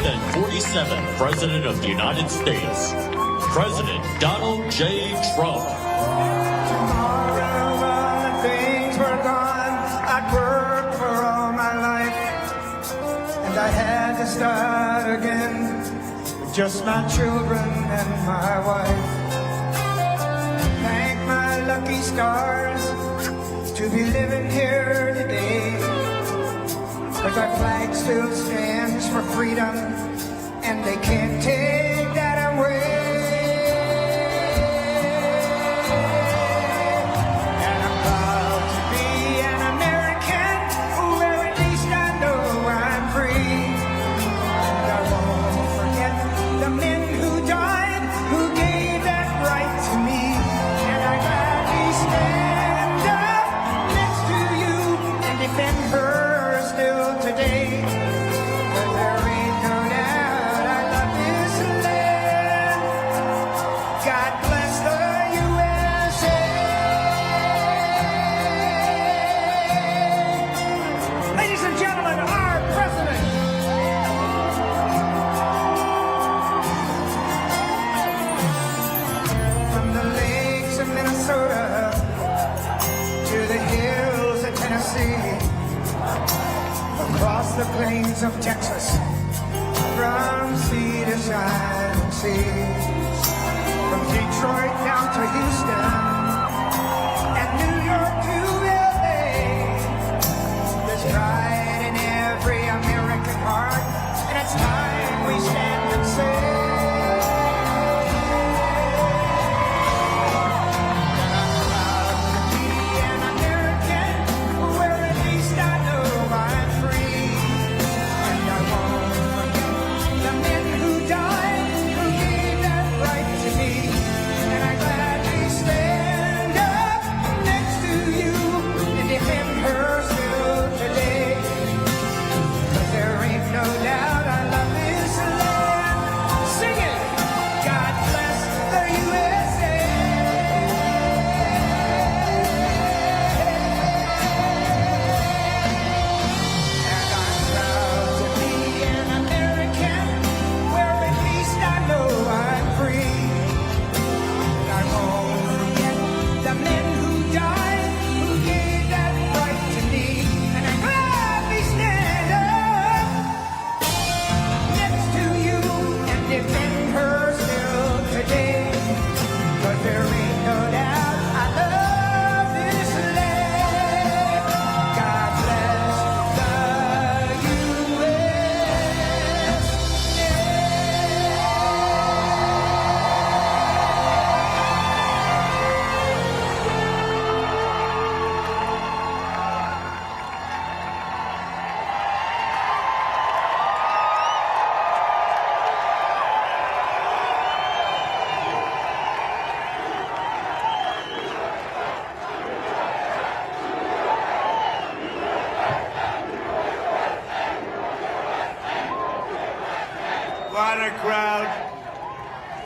147th President of the United States, President Donald J. Trump. Tomorrow all the things were gone. I'd worked for all my life, and I had to start again with just my children and my wife. Thank my lucky stars to be living here today, 'cause our flag still stands for freedom, and they can't take that away. And I'm proud to be an American, where at least I know I'm free. And I won't forget the men who died, who gave that right to me. And I gladly stand up next to you and defend her still today. 'Cause there ain't no doubt I love this land. God bless the USA. Ladies and gentlemen, our president. From the lakes of Minnesota to the hills of Tennessee, across the plains of Texas, from sea to shining sea, from Detroit down to Houston, and New York to LA. There's pride in every American heart, and it's time we stand and say, I'm proud to be an American, where at least I know I'm free. And I won't forget the men who died, who gave that right to me. And I gladly stand up next to you and defend her still today. 'Cause there ain't no doubt I love this land. Sing it! God bless the USA. And I'm proud to be an American, where at least I know I'm free. And I won't forget the men who died, who gave that right to me. And I gladly stand up next to you and defend her still today. 'Cause there ain't no doubt I love this land. God bless the What a crowd.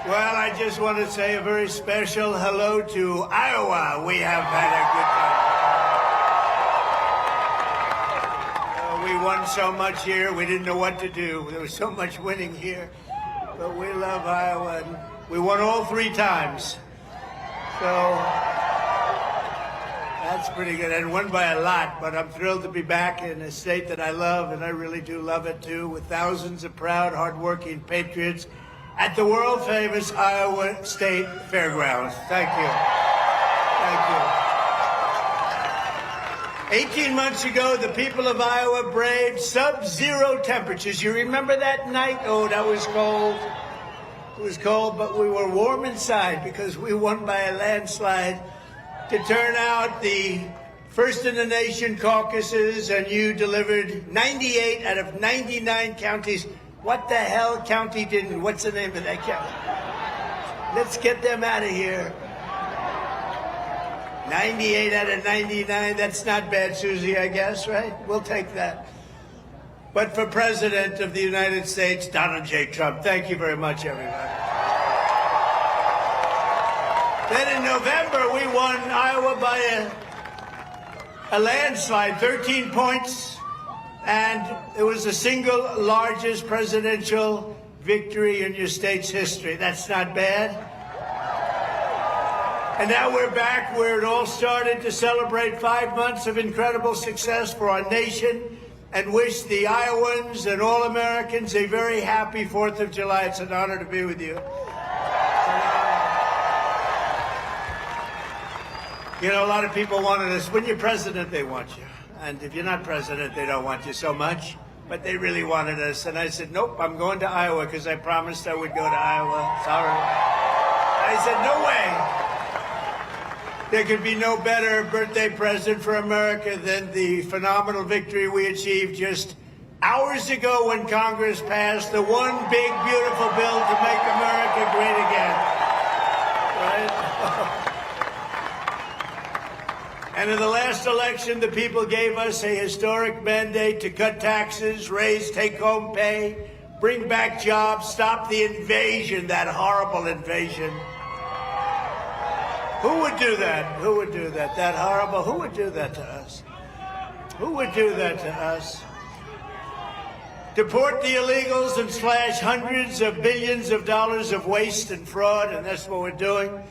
Well, I just want to say a very special hello to Iowa. We have had a good time. We won so much here, we didn't know what to do. There was so much winning here. But we love Iowa. And we won all 3 times. So that's pretty good. And won by a lot, but I'm thrilled to be back in a state that I love, and I really do love it too, with thousands of proud, hardworking patriots at the world-famous Iowa State Fairgrounds. Thank you. Thank you. 18 months ago, the people of Iowa braved sub-zero temperatures. You remember that night? Oh, that was cold. It was cold, but we were warm inside because we won by a landslide to turn out the first in the nation caucuses, and you delivered 98 out of 99 counties. What the hell county didn't? What's the name of that county? Let's get them out of here. 98 out of 99, that's not bad, Susie, I guess, right? We'll take that. But for President of the United States, Donald J. Trump, thank you very much, everybody. Then in November, we won Iowa by a landslide, 13 points And it was the single largest presidential victory in your state's history. That's not bad. And now we're back where it all started to celebrate 5 months of incredible success for our nation and wish the Iowans and all Americans a very happy 4th of July. It's an honor to be with you. You know, a lot of people wanted us. When you're president, they want you. And if you're not president, they don't want you so much. But they really wanted us. And I said, nope, I'm going to Iowa because I promised I would go to Iowa. Sorry. I said, no way. There could be no better birthday present for America than the phenomenal victory we achieved just hours ago when Congress passed the one big, beautiful bill to make America great again. Right? And in the last election, the people gave us a historic mandate to cut taxes, raise take-home pay, bring back jobs, stop the invasion, that horrible invasion. Who would do that? Who would do that? That horrible, who would do that to us? Who would do that to us? Deport the illegals and slash hundreds of billions of dollars of waste and fraud, and that's what we're doing.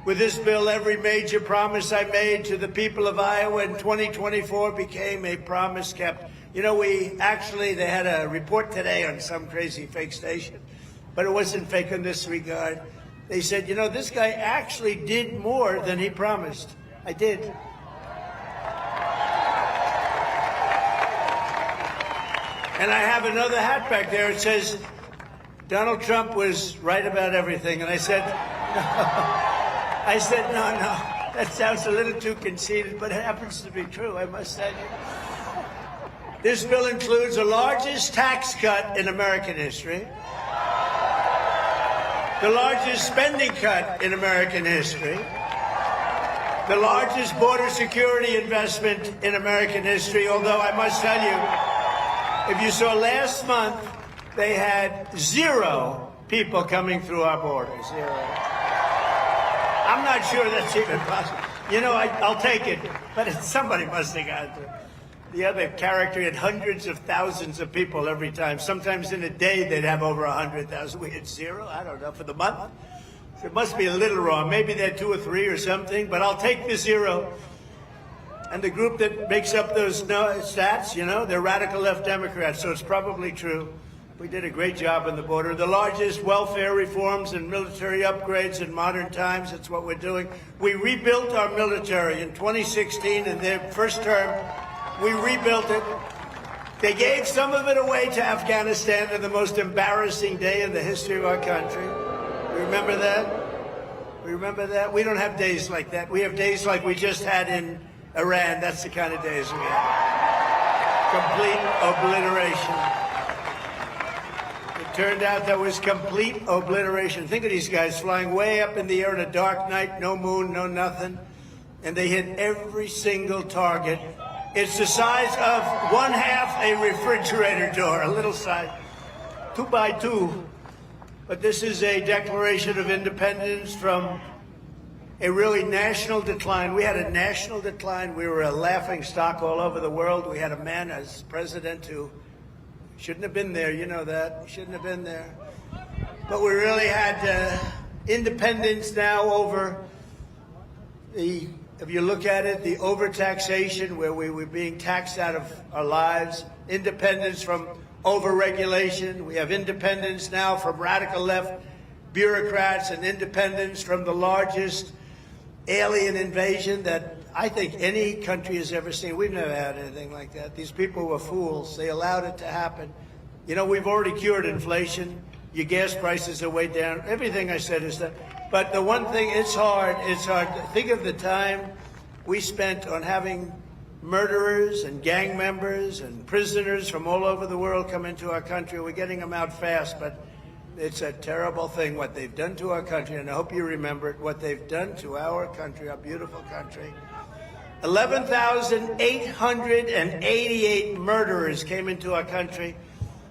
With this bill, every major promise I made to the people of Iowa in 2024 became a promise kept. You know, they had a report today on some crazy fake station, but it wasn't fake in this regard. They said, you know, this guy actually did more than he promised. I did. And I have another hat back there. It says, Donald Trump was right about everything. And I said, no, that sounds a little too conceited, but it happens to be true, I must tell you. This bill includes the largest tax cut in American history, the largest spending cut in American history, the largest border security investment in American history, although I must tell you, if you saw last month, they had 0 people coming through our border, 0. I'm not sure that's even possible. You know, I'll take it, but somebody must have got to. The other character had hundreds of thousands of people every time. Sometimes in a day they'd have over 100,000. We had 0, I don't know, for the month. So it must be a little wrong. Maybe they had 2 or 3 or something, but I'll take the 0. And the group that makes up those stats, you know, they're radical left Democrats, so it's probably true. We did a great job on the border. The largest welfare reforms and military upgrades in modern times, that's what we're doing. We rebuilt our military in 2016 in their first term. We rebuilt it. They gave some of it away to Afghanistan on the most embarrassing day in the history of our country. You remember that? We remember that? We don't have days like that. We have days like we just had in Iran. That's the kind of days we have. Complete obliteration. It turned out that was complete obliteration. Think of these guys flying way up in the air on a dark night, no moon, no nothing, and they hit every single target. It's the size of 1/2 a refrigerator door, a little size, 2 by 2. But this is a declaration of independence from a really national decline. We had a national decline. We were a laughing stock all over the world. We had a man as president who shouldn't have been there. You know that. He shouldn't have been there. But we really had independence now over the, if you look at it, the overtaxation, where we were being taxed out of our lives, independence from overregulation. We have independence now from radical left bureaucrats and independence from the largest alien invasion that I think any country has ever seen. We've never had anything like that. These people were fools. They allowed it to happen. You know, we've already cured inflation. Your gas prices are way down. Everything I said is that. But the one thing, it's hard. It's hard. Think of the time we spent on having murderers and gang members and prisoners from all over the world come into our country. We're getting them out fast, but it's a terrible thing what they've done to our country, and I hope you remember it, what they've done to our country, our beautiful country. 11,888 murderers came into our country,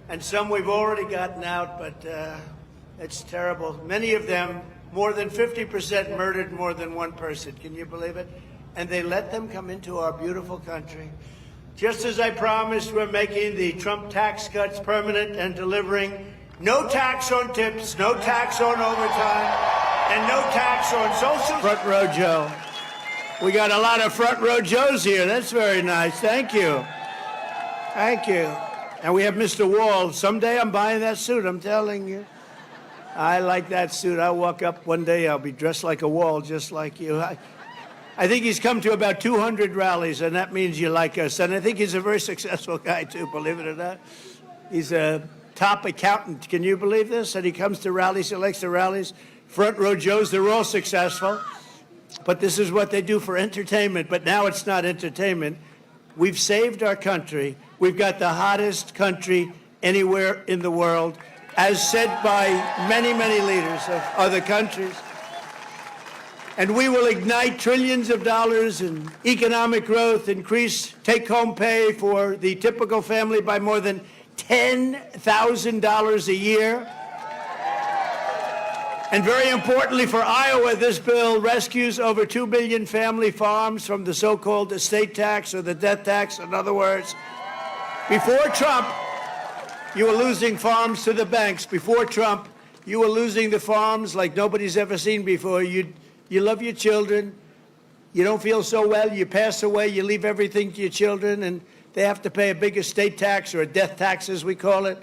and some we've already gotten out, but it's terrible. Many of them, more than 50% murdered more than one person. Can you believe it? And they let them come into our beautiful country. Just as I promised, we're making the Trump tax cuts permanent and delivering no tax on tips, no tax on overtime, and no tax on social. Front row Joe. We got a lot of front row Joes here. That's very nice. Thank you. Thank you. And we have Mr. Wall. Someday I'm buying that suit, I'm telling you. I like that suit. I'll walk up one day, I'll be dressed like a Wall, just like you. I think he's come to about 200 rallies, and that means you like us. And I think he's a very successful guy, too, believe it or not. He's a top accountant. Can you believe this? And he comes to rallies, he likes the rallies. Front row Joes, they're all successful. But this is what they do for entertainment. But now it's not entertainment. We've saved our country. We've got the hottest country anywhere in the world, as said by many, many leaders of other countries. And we will ignite trillions of dollars in economic growth, increase take-home pay for the typical family by more than $10,000 a year. And very importantly for Iowa, this bill rescues over 2 million family farms from the so-called estate tax or the death tax. In other words, before Trump, you were losing farms to the banks. Before Trump, you were losing the farms like nobody's ever seen before. You love your children. You don't feel so well. You pass away. You leave everything to your children, and they have to pay a big estate tax or a death tax, as we call it.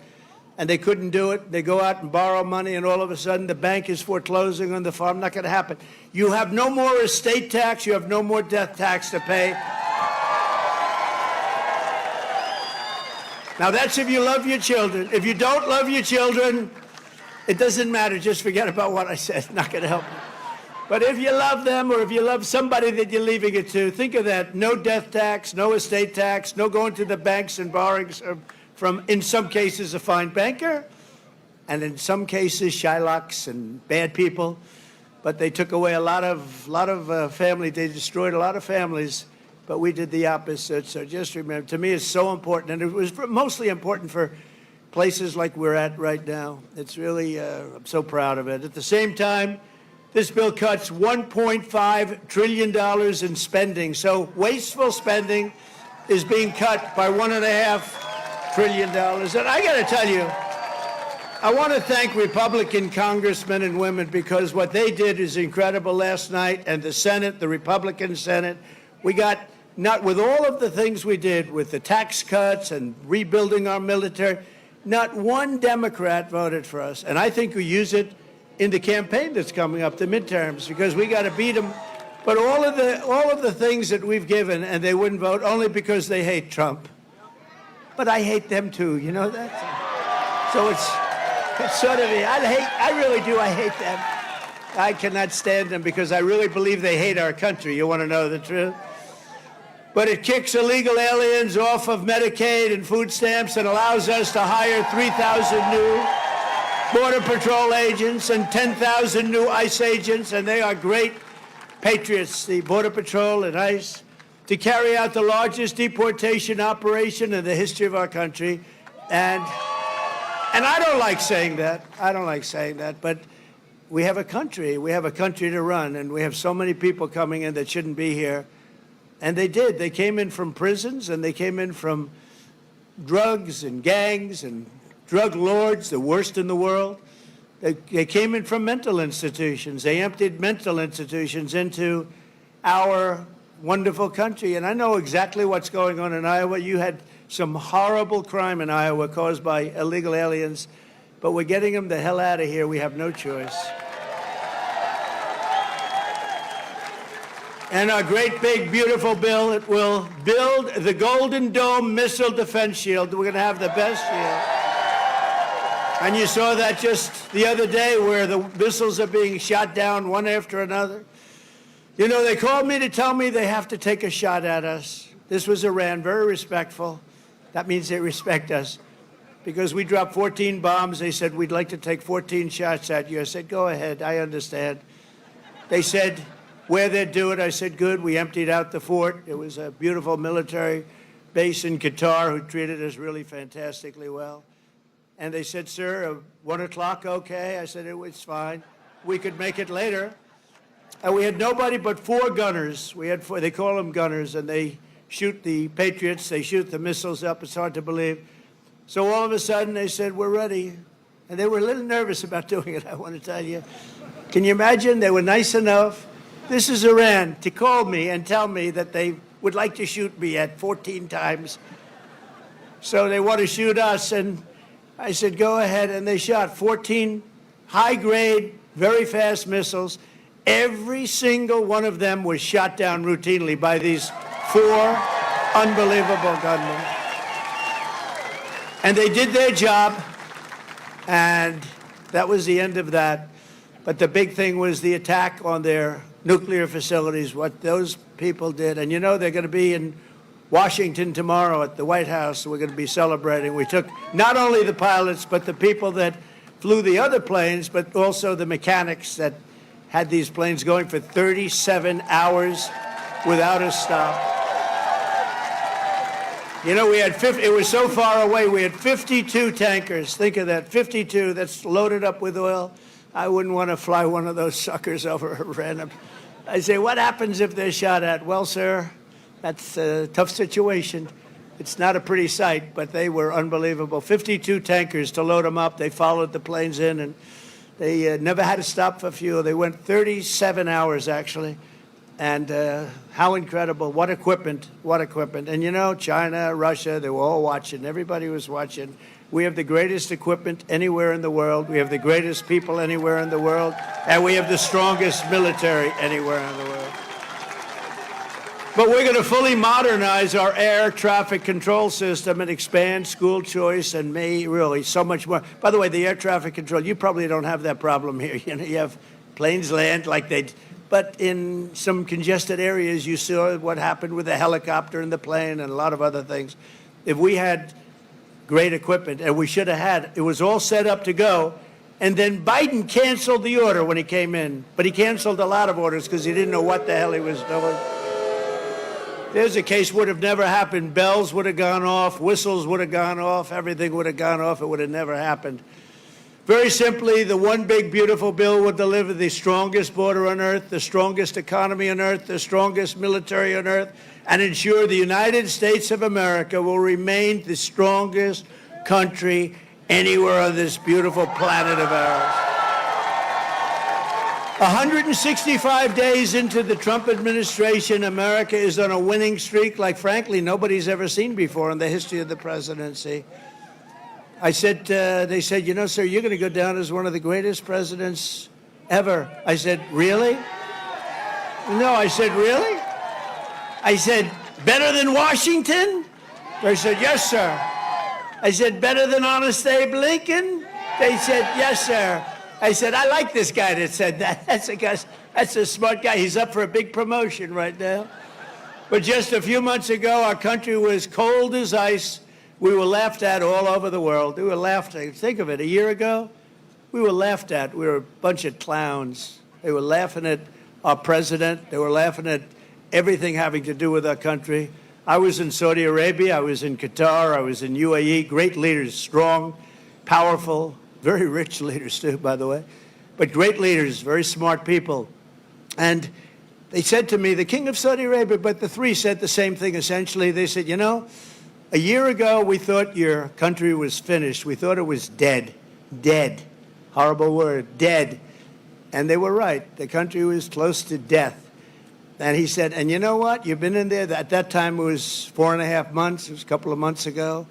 And they couldn't do it. They go out and borrow money, and all of a sudden the bank is foreclosing on the farm. Not going to happen. You have no more estate tax. You have no more death tax to pay. Now, that's if you love your children. If you don't love your children, it doesn't matter. Just forget about what I said. Not going to help you. But if you love them, or if you love somebody that you're leaving it to, think of that. No death tax, no estate tax, no going to the banks and borrowing from, in some cases, a fine banker, and in some cases, Shylocks and bad people. But they took away a lot of family. They destroyed a lot of families, but we did the opposite. So just remember, to me, it's so important, and it was mostly important for places like we're at right now. It's really, I'm so proud of it. At the same time, this bill cuts $1.5 trillion in spending. So wasteful spending is being cut by $1.5 trillion. And I got to tell you, I want to thank Republican congressmen and women, because what they did is incredible last night. And the Senate, the Republican Senate, we got, not with all of the things we did with the tax cuts and rebuilding our military, not one Democrat voted for us. And I think we use it in the campaign that's coming up, the midterms, because we got to beat them. But all of the things that we've given, and they wouldn't vote only because they hate Trump. But I hate them too, you know that? So it's sort of, I really do, I hate them. I cannot stand them because I really believe they hate our country. You want to know the truth? But it kicks illegal aliens off of Medicaid and food stamps and allows us to hire 3,000 new Border Patrol agents and 10,000 new ICE agents, and they are great patriots, the Border Patrol and ICE, to carry out the largest deportation operation in the history of our country. And I don't like saying that. I don't like saying that, but we have a country. We have a country to run, and we have so many people coming in that shouldn't be here. And they did. They came in from prisons, and they came in from drugs and gangs and drug lords, the worst in the world. They came in from mental institutions. They emptied mental institutions into our wonderful country. And I know exactly what's going on in Iowa. You had some horrible crime in Iowa caused by illegal aliens, but we're getting them the hell out of here. We have no choice. And our great, big, beautiful bill, it will build the Golden Dome Missile Defense Shield. We're going to have the best shield. And you saw that just the other day, where the missiles are being shot down one after another. You know, they called me to tell me they have to take a shot at us. This was Iran, very respectful. That means they respect us. Because we dropped 14 bombs, they said, we'd like to take 14 shots at you. I said, go ahead, I understand. They said, where they'd do it. I said, good. We emptied out the fort. It was a beautiful military base in Qatar who treated us really fantastically well. And they said, sir, 1 o'clock, okay? I said, it's fine. We could make it later. And we had nobody but 4 gunners. We had 4, they call them gunners, and they shoot the Patriots. They shoot the missiles up. It's hard to believe. So all of a sudden they said, we're ready. And they were a little nervous about doing it, I want to tell you. Can you imagine? They were nice enough. This is Iran to call me and tell me that they would like to shoot me at 14 times. So they want to shoot us. And I said, go ahead. And they shot 14 high-grade, very fast missiles. Every single one of them was shot down routinely by these 4 unbelievable gunmen. And they did their job, and that was the end of that. But the big thing was the attack on their nuclear facilities, what those people did. And you know, they're going to be in Washington tomorrow at the White House. We're going to be celebrating. We took not only the pilots, but the people that flew the other planes, but also the mechanics that had these planes going for 37 hours without a stop. You know, we had it was so far away, we had 52 tankers. Think of that, 52 that's loaded up with oil. I wouldn't want to fly one of those suckers over a random. I say, what happens if they're shot at? Well, sir, that's a tough situation. It's not a pretty sight, but they were unbelievable. 52 tankers to load them up. They followed the planes in, and they never had to stop for fuel. They went 37 hours, actually. And how incredible. What equipment, what equipment. And, you know, China, Russia, they were all watching. Everybody was watching. We have the greatest equipment anywhere in the world. We have the greatest people anywhere in the world. And we have the strongest military anywhere in the world. But we're going to fully modernize our air traffic control system and expand school choice and really so much more. By the way, the air traffic control, you probably don't have that problem here. You know, you have planes land like they... But in some congested areas, you saw what happened with the helicopter and the plane and a lot of other things. If we had great equipment, and we should have had, it was all set up to go, and then Biden canceled the order when he came in. But he canceled a lot of orders because he didn't know what the hell he was doing. There's a case would have never happened. Bells would have gone off, whistles would have gone off, everything would have gone off. It would have never happened. Very simply, the one big, beautiful bill would deliver the strongest border on earth, the strongest economy on earth, the strongest military on earth, and ensure the United States of America will remain the strongest country anywhere on this beautiful planet of ours. 165 days into the Trump administration, America is on a winning streak like, frankly, nobody's ever seen before in the history of the presidency. I said, they said, you know, sir, you're going to go down as one of the greatest presidents ever. I said, really? No, I said, really? I said, better than Washington? They said, yes, sir. I said, better than Honest Abe Lincoln? They said, yes, sir. I said, I like this guy that said that. That's a smart guy. He's up for a big promotion right now. But just a few months ago, our country was cold as ice. We were laughed at all over the world. We were laughed at. Think of it, a year ago, we were laughed at. We were a bunch of clowns. They were laughing at our president. They were laughing at everything having to do with our country. I was in Saudi Arabia. I was in Qatar. I was in UAE. Great leaders, strong, powerful, very rich leaders too, by the way. But great leaders, very smart people. And they said to me, the king of Saudi Arabia, but the three said the same thing essentially. They said, you know, a year ago, we thought your country was finished. We thought it was dead. Dead. Horrible word. Dead. And they were right. The country was close to death. And he said, and you know what? You've been in there. At that time, it was 4.5 months. It was a couple of months ago.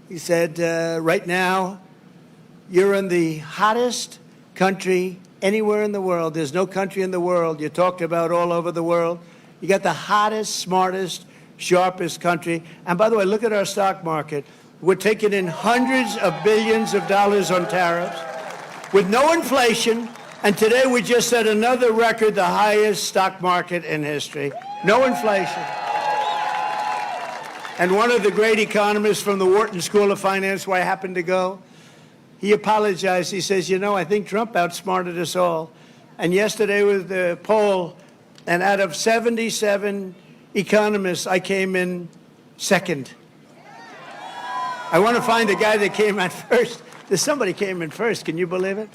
He said, right now, you're in the hottest country anywhere in the world. There's no country in the world. You talked about all over the world. You got the hottest, smartest, sharpest country. And by the way, look at our stock market. We're taking in hundreds of billions of dollars on tariffs with no inflation. And today we just set another record, the highest stock market in history. No inflation. And one of the great economists from the Wharton School of Finance, where I happened to go, he apologized. He says, you know, I think Trump outsmarted us all. And yesterday was the poll, and out of 77 economists, I came in second. I want to find the guy that came out first. Somebody came in first. Can you believe it?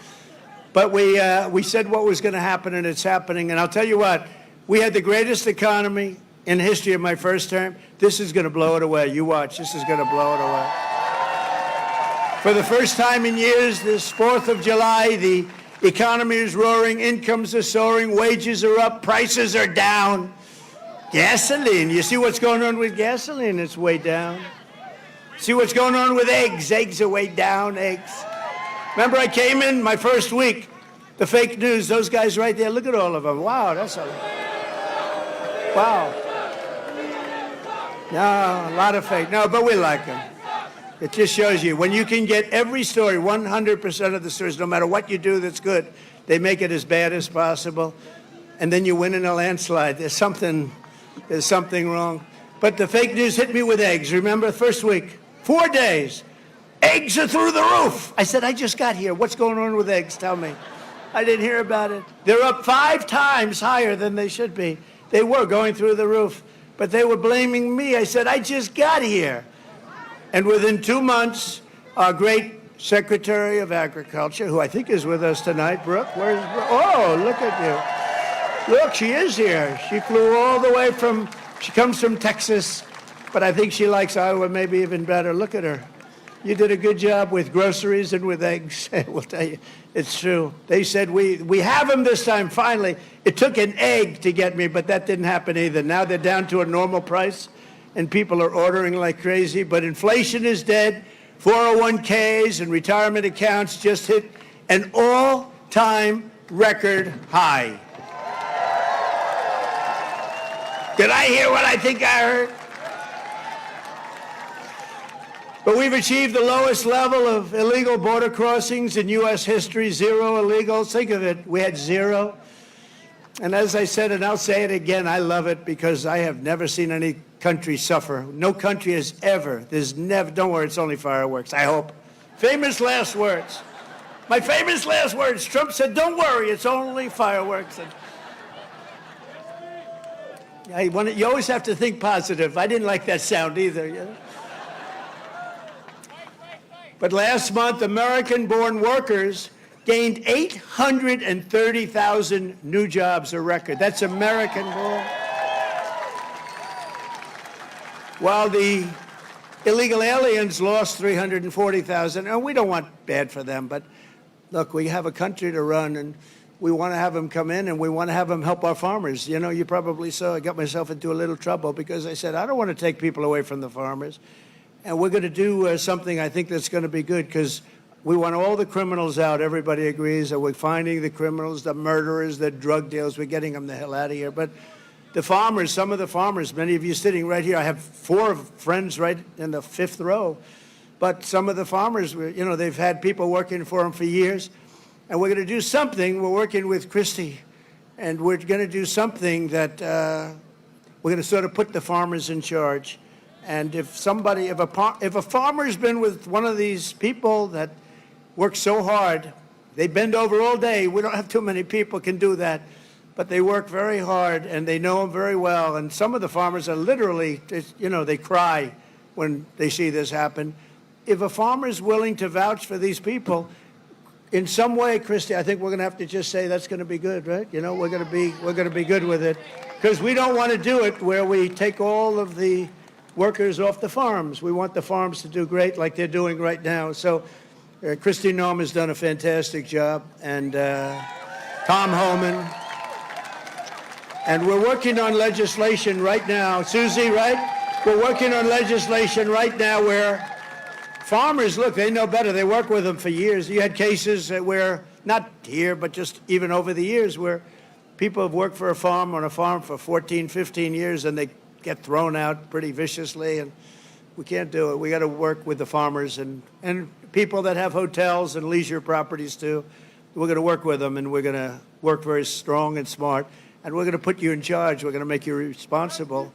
But we said what was going to happen, and it's happening. And I'll tell you what, we had the greatest economy, in the history of my first term. This is going to blow it away. You watch. This is going to blow it away. For the first time in years, this 4th of July, the economy is roaring, incomes are soaring, wages are up, prices are down. Gasoline, you see what's going on with gasoline? It's way down. See what's going on with eggs? Eggs are way down, eggs. Remember I came in my first week, the fake news, those guys right there, look at all of them. Wow, that's a... Wow. No, a lot of fake. No, but we like them. It just shows you, when you can get every story, 100% of the stories, no matter what you do that's good, they make it as bad as possible, and then you win in a landslide. There's something wrong. But the fake news hit me with eggs. Remember, first week, 4 days, eggs are through the roof. I said, I just got here. What's going on with eggs? Tell me. I didn't hear about it. They're up 5 times higher than they should be. They were going through the roof, but they were blaming me. I said, I just got here. And within 2 months, our great Secretary of Agriculture, who I think is with us tonight, Brooke, where's Brooke? Oh, look at you. Look, she is here. She flew all the way she comes from Texas, but I think she likes Iowa maybe even better. Look at her. You did a good job with groceries and with eggs. We'll tell you, it's true. They said, we have them this time, finally. It took an egg to get me, but that didn't happen either. Now they're down to a normal price, and people are ordering like crazy, but inflation is dead. 401ks and retirement accounts just hit an all-time record high. Did I hear what I think I heard? But we've achieved the lowest level of illegal border crossings in U.S. history, 0 illegals. Think of it, we had 0. And as I said, and I'll say it again, I love it because I have never seen any country suffer. No country has ever. There's never, don't worry, it's only fireworks, I hope. Famous last words. My famous last words. Trump said, don't worry, it's only fireworks. And you always have to think positive. I didn't like that sound either. You know? But last month, American-born workers gained 830,000 new jobs, a record. That's American-born. While the illegal aliens lost 340,000. And we don't want bad for them, but look, we have a country to run, and we want to have them come in, and we want to have them help our farmers. You know, you probably saw I got myself into a little trouble because I said, I don't want to take people away from the farmers. And we're going to do something I think that's going to be good because we want all the criminals out. Everybody agrees that we're finding the criminals, the murderers, the drug dealers. We're getting them the hell out of here. But the farmers, some of the farmers, many of you sitting right here, I have 4 friends right in the 5th row. But some of the farmers, you know, they've had people working for them for years. And we're going to do something. We're working with Christie. And we're going to do something that we're going to sort of put the farmers in charge. And if a farmer's been with one of these people that work so hard, they bend over all day. We don't have too many people can do that, but they work very hard and they know them very well. And some of the farmers are literally, you know, they cry when they see this happen. If a farmer is willing to vouch for these people, in some way, Christy, I think we're going to have to just say that's going to be good, right? You know, we're going to be good with it, because we don't want to do it where we take all of the workers off the farms. We want the farms to do great like they're doing right now. So Christy Noem has done a fantastic job, and Tom Homan. And we're working on legislation right now. Susie, right? We're working on legislation right now where farmers, look, they know better. They work with them for years. You had cases where, not here, but just even over the years, where people have worked for a farm on a farm for 14, 15 years, and they get thrown out pretty viciously, and we can't do it. We got to work with the farmers and people that have hotels and leisure properties too. We're going to work with them, and we're going to work very strong and smart, and we're going to put you in charge. We're going to make you responsible,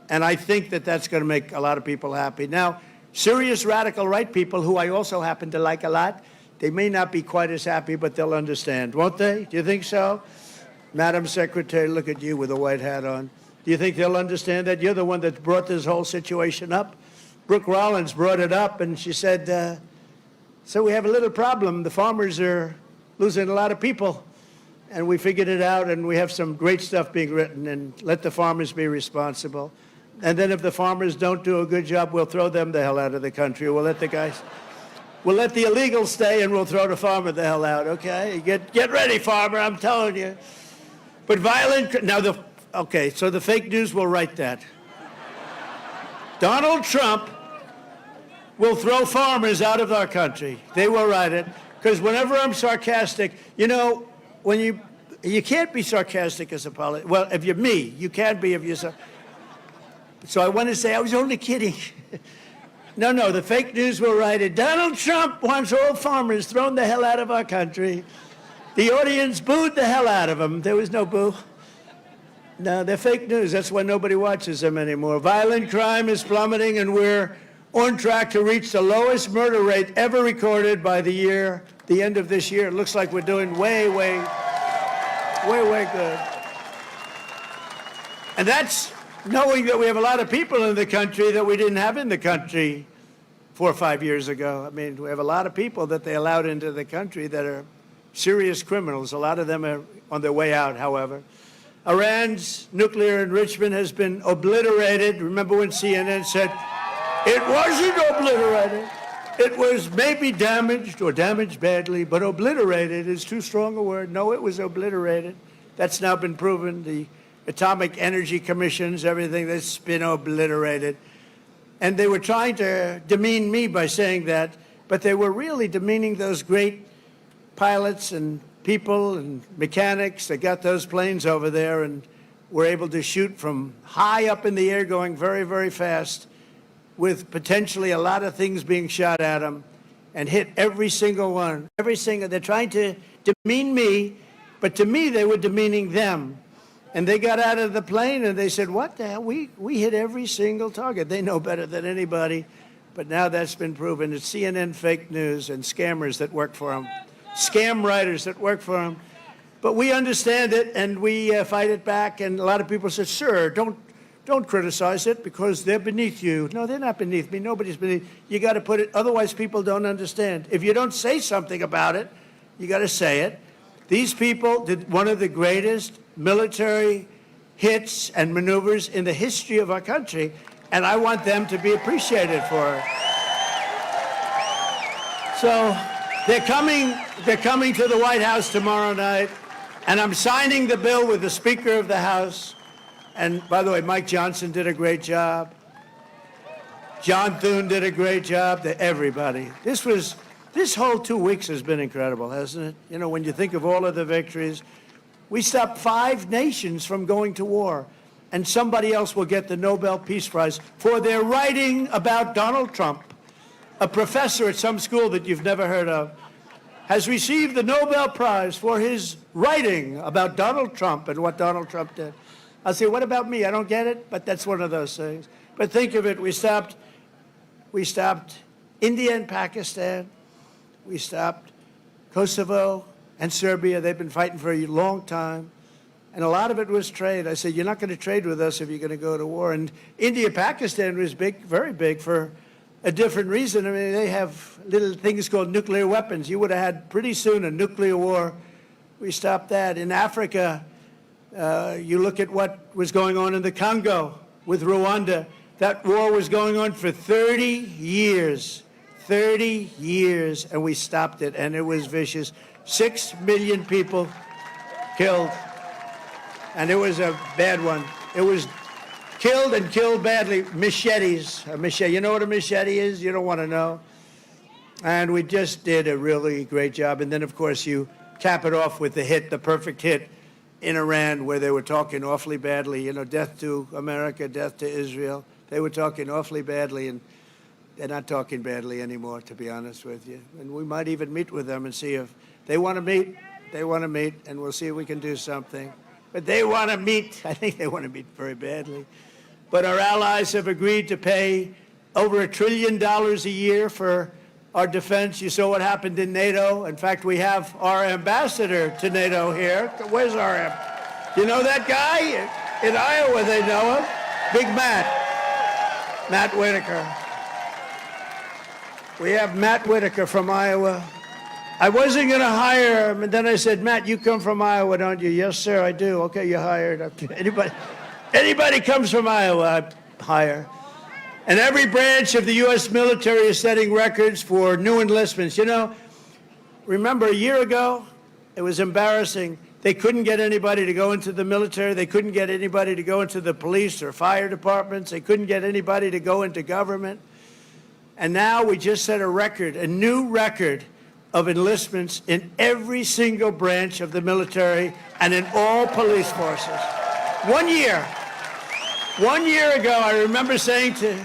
and I think that that's going to make a lot of people happy. Now, serious radical right people, who I also happen to like a lot, they may not be quite as happy, but they'll understand, won't they? Do you think so? Madam Secretary, look at you with a white hat on. Do you think they'll understand that? You're the one that brought this whole situation up. Brooke Rollins brought it up, and she said, so we have a little problem. The farmers are losing a lot of people. and we figured it out, and we have some great stuff being written, and let the farmers be responsible. And then if the farmers don't do a good job, we'll throw them the hell out of the country. We'll let the illegals stay, and we'll throw the farmer the hell out, okay? Get ready, farmer, I'm telling you. But so the fake news will write that. Donald Trump will throw farmers out of our country. They will write it. Because whenever I'm sarcastic, when you can't be sarcastic as a politician. Well, if you're me, you can't be if you're so I want to say I was only kidding. No, the fake news will write it. Donald Trump wants all farmers thrown the hell out of our country. The audience booed the hell out of him. There was no boo. No, they're fake news. That's why nobody watches them anymore. Violent crime is plummeting, and we're on track to reach the lowest murder rate ever recorded by the end of this year. It looks like we're doing way good. And that's knowing that we have a lot of people in the country that we didn't have in the country 4 or 5 years ago. I mean, we have a lot of people that they allowed into the country that are serious criminals. A lot of them are on their way out, however. Iran's nuclear enrichment has been obliterated. Remember when CNN said, it wasn't obliterated. It was maybe damaged or damaged badly, but obliterated is too strong a word. No, it was obliterated. That's now been proven. The Atomic Energy Commissions, everything that's been obliterated. And they were trying to demean me by saying that, but they were really demeaning those great pilots and people and mechanics that got those planes over there and were able to shoot from high up in the air going very, very fast with potentially a lot of things being shot at them and hit every single one. They're trying to demean me, but to me they were demeaning them. And they got out of the plane and they said, what the hell? We hit every single target. They know better than anybody. But now that's been proven. It's CNN fake news and scammers that work for them. Scam writers that work for them. But we understand it and we fight it back. And a lot of people said, sir, don't criticize it because they're beneath you. No, they're not beneath me. Nobody's beneath. You got to put it, otherwise people don't understand. If you don't say something about it, you got to say it. These people did one of the greatest military hits and maneuvers in the history of our country, and I want them to be appreciated for it. So they're coming to the White House tomorrow night, and I'm signing the bill with the Speaker of the House. And by the way, Mike Johnson did a great job. John Thune did a great job. Everybody. This whole 2 weeks has been incredible, hasn't it? When you think of all of the victories, we stopped 5 nations from going to war, and somebody else will get the Nobel Peace Prize for their writing about Donald Trump. A professor at some school that you've never heard of has received the Nobel Prize for his writing about Donald Trump and what Donald Trump did. I'll say, what about me? I don't get it, but that's one of those things. But think of it, we stopped India and Pakistan. We stopped Kosovo and Serbia. They've been fighting for a long time. And a lot of it was trade. I said, you're not going to trade with us if you're going to go to war. And India, Pakistan was big, very big for a different reason. I mean, they have little things called nuclear weapons. You would have had pretty soon a nuclear war. We stopped that. In Africa, you look at what was going on in the Congo with Rwanda. That war was going on for 30 years. 30 years, and we stopped it, and it was vicious. 6 million people killed, and it was a bad one. It was killed and killed badly. Machetes. A machete. You know what a machete is? You don't want to know. And we just did a really great job. And then, of course, you cap it off with the perfect hit in Iran, where they were talking awfully badly. Death to America, death to Israel. They were talking awfully badly, and they're not talking badly anymore, to be honest with you. And we might even meet with them and see if they want to meet. They want to meet, and we'll see if we can do something. But they want to meet. I think they want to meet very badly. But our allies have agreed to pay over $1 trillion a year for our defense. You saw what happened in NATO. In fact, we have our ambassador to NATO here. Where's our You know that guy? In Iowa, they know him. Big Matt Whitaker. We have Matt Whitaker from Iowa. I wasn't going to hire him, and then I said, Matt, you come from Iowa, don't you? Yes, sir, I do. Okay, you're hired. Anybody comes from Iowa, I hire. And every branch of the U.S. military is setting records for new enlistments. You know, remember a year ago, it was embarrassing. They couldn't get anybody to go into the military. They couldn't get anybody to go into the police or fire departments. They couldn't get anybody to go into government. And now we just set a record, a new record of enlistments in every single branch of the military and in all police forces. 1 year. 1 year ago, I remember saying to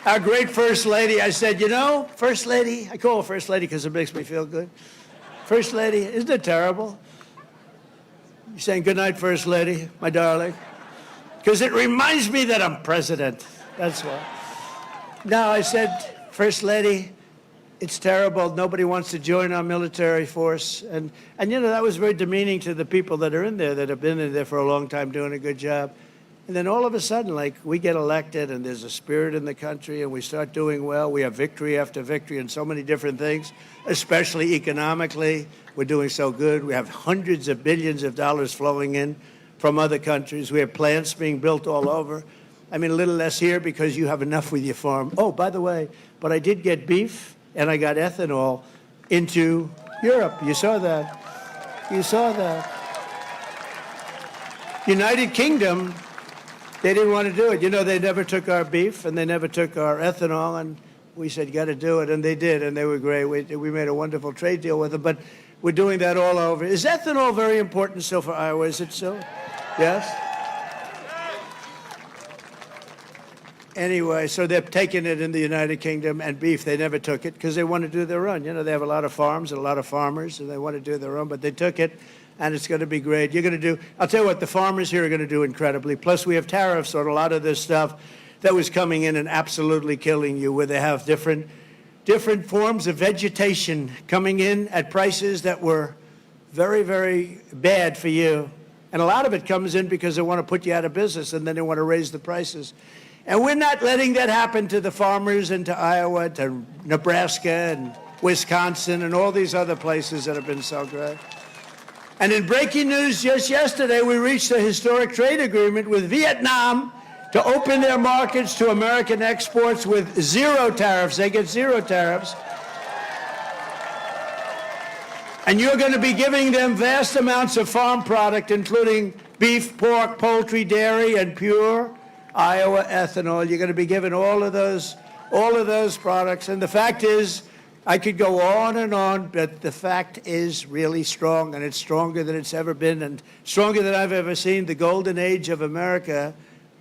our great First Lady, I said, you know, First Lady, I call her First Lady because it makes me feel good. First Lady, isn't it terrible? You're saying good night, First Lady, my darling. Because it reminds me that I'm president. That's why. Now, I said, First Lady, it's terrible. Nobody wants to join our military force. And you know, that was very demeaning to the people that are in there, that have been in there for a long time doing a good job. And then all of a sudden, like, we get elected and there's a spirit in the country and we start doing well. We have victory after victory in so many different things, especially economically. We're doing so good. We have hundreds of billions of dollars flowing in from other countries. We have plants being built all over. I mean, a little less here because you have enough with your farm. Oh, by the way, but I did get beef and I got ethanol into Europe. You saw that. You saw that. United Kingdom, they didn't want to do it. You know, they never took our beef and they never took our ethanol, and we said, you got to do it, and they did, and they were great. We made a wonderful trade deal with them, but we're doing that all over. Is ethanol very important still for Iowa? Is it so? Yes? Anyway, so they're taking it in the United Kingdom, and beef, they never took it because they want to do their own. You know, they have a lot of farms and a lot of farmers, and they want to do their own, but they took it, and it's going to be great. You're going to do, I'll tell you what, the farmers here are going to do incredibly. Plus, we have tariffs on a lot of this stuff that was coming in and absolutely killing you, where they have different forms of vegetation coming in at prices that were very, very bad for you. And a lot of it comes in because they want to put you out of business, and then they want to raise the prices. And we're not letting that happen to the farmers and to Iowa, to Nebraska and Wisconsin and all these other places that have been so great. And in breaking news just yesterday, we reached a historic trade agreement with Vietnam to open their markets to American exports with zero tariffs. They get zero tariffs. And you're going to be giving them vast amounts of farm product, including beef, pork, poultry, dairy, and pure Iowa ethanol. You're going to be given all of those products. And the fact is, I could go on, but the fact is really strong, and it's stronger than it's ever been, and stronger than I've ever seen. The golden age of America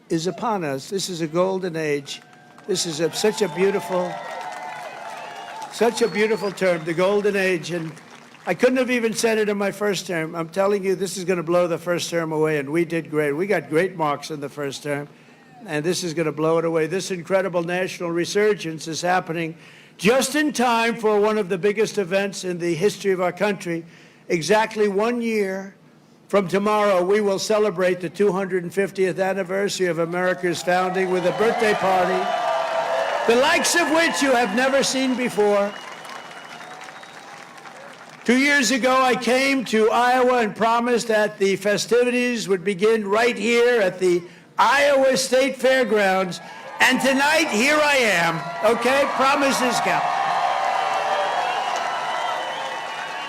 is upon us. This is a golden age. This is such a beautiful term, the golden age. And I couldn't have even said it in my first term. I'm telling you, this is going to blow the first term away, and we did great. We got great marks in the first term, and this is going to blow it away. This incredible national resurgence is happening just in time for one of the biggest events in the history of our country. Exactly 1 year from tomorrow, we will celebrate the 250th anniversary of America's founding with a birthday party, the likes of which you have never seen before. 2 years ago, I came to Iowa and promised that the festivities would begin right here at the Iowa State Fairgrounds. And tonight, here I am, okay? Promise is kept.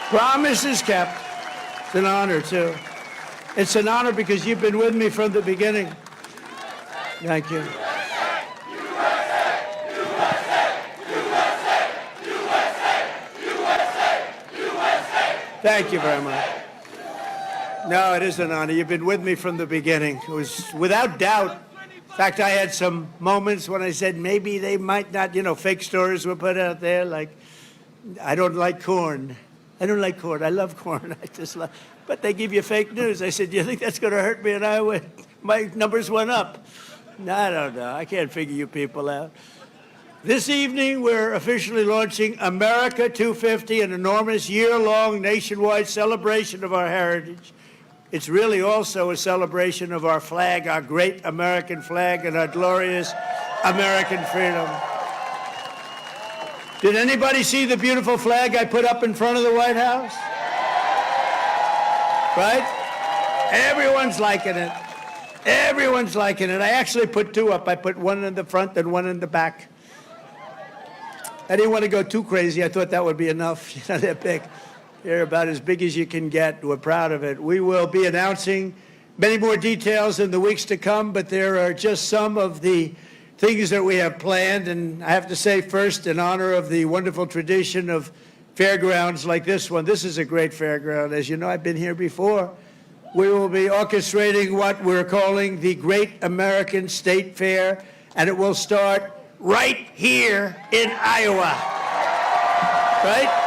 Promise is kept. It's an honor, too. It's an honor because you've been with me from the beginning. Thank you. Thank you very much. No, it is an honor. You've been with me from the beginning. It was without doubt. In fact, I had some moments when I said maybe they might not, you know, fake stories were put out there like, I don't like corn. I don't like corn. I love corn. I just love, but they give you fake news. I said, do you think that's going to hurt me? And my numbers went up. No, I don't know. I can't figure you people out. This evening, we're officially launching America250, an enormous year-long nationwide celebration of our heritage. It's really also a celebration of our flag, our great American flag, and our glorious American freedom. Did anybody see the beautiful flag I put up in front of the White House? Right? Everyone's liking it. Everyone's liking it. I actually put two up. I put one in the front and one in the back. I didn't want to go too crazy. I thought that would be enough. You know, they're big. They're about as big as you can get. We're proud of it. We will be announcing many more details in the weeks to come, but there are just some of the things that we have planned. And I have to say first, in honor of the wonderful tradition of fairgrounds like this one, this is a great fairground. As you know, I've been here before. We will be orchestrating what we're calling the Great American State Fair, and it will start right here in Iowa. Right?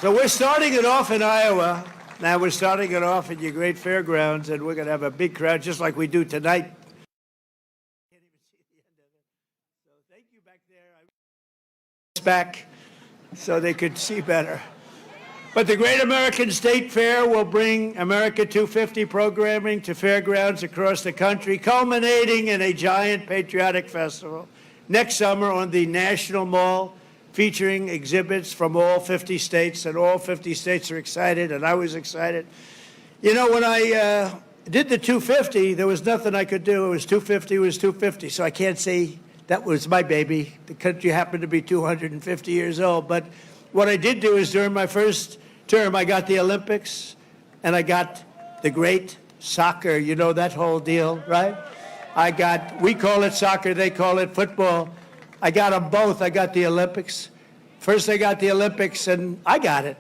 So we're starting it off in Iowa. Now we're starting it off at your great fairgrounds, and we're going to have a big crowd just like we do tonight. Can't even see the end of it. So thank you back there. I back so they could see better. But the Great American State Fair will bring America250 programming to fairgrounds across the country, culminating in a giant patriotic festival next summer on the National Mall, featuring exhibits from all 50 states, and all 50 states are excited, and I was excited. You know, when I did the 250, there was nothing I could do. It was 250, it was 250, so I can't say that was my baby. The country happened to be 250 years old, but what I did do is during my first term, I got the Olympics, and I got the great soccer, you know, that whole deal, right? We call it soccer, they call it football. I got them both. I got the Olympics. First I got the Olympics, and I got it.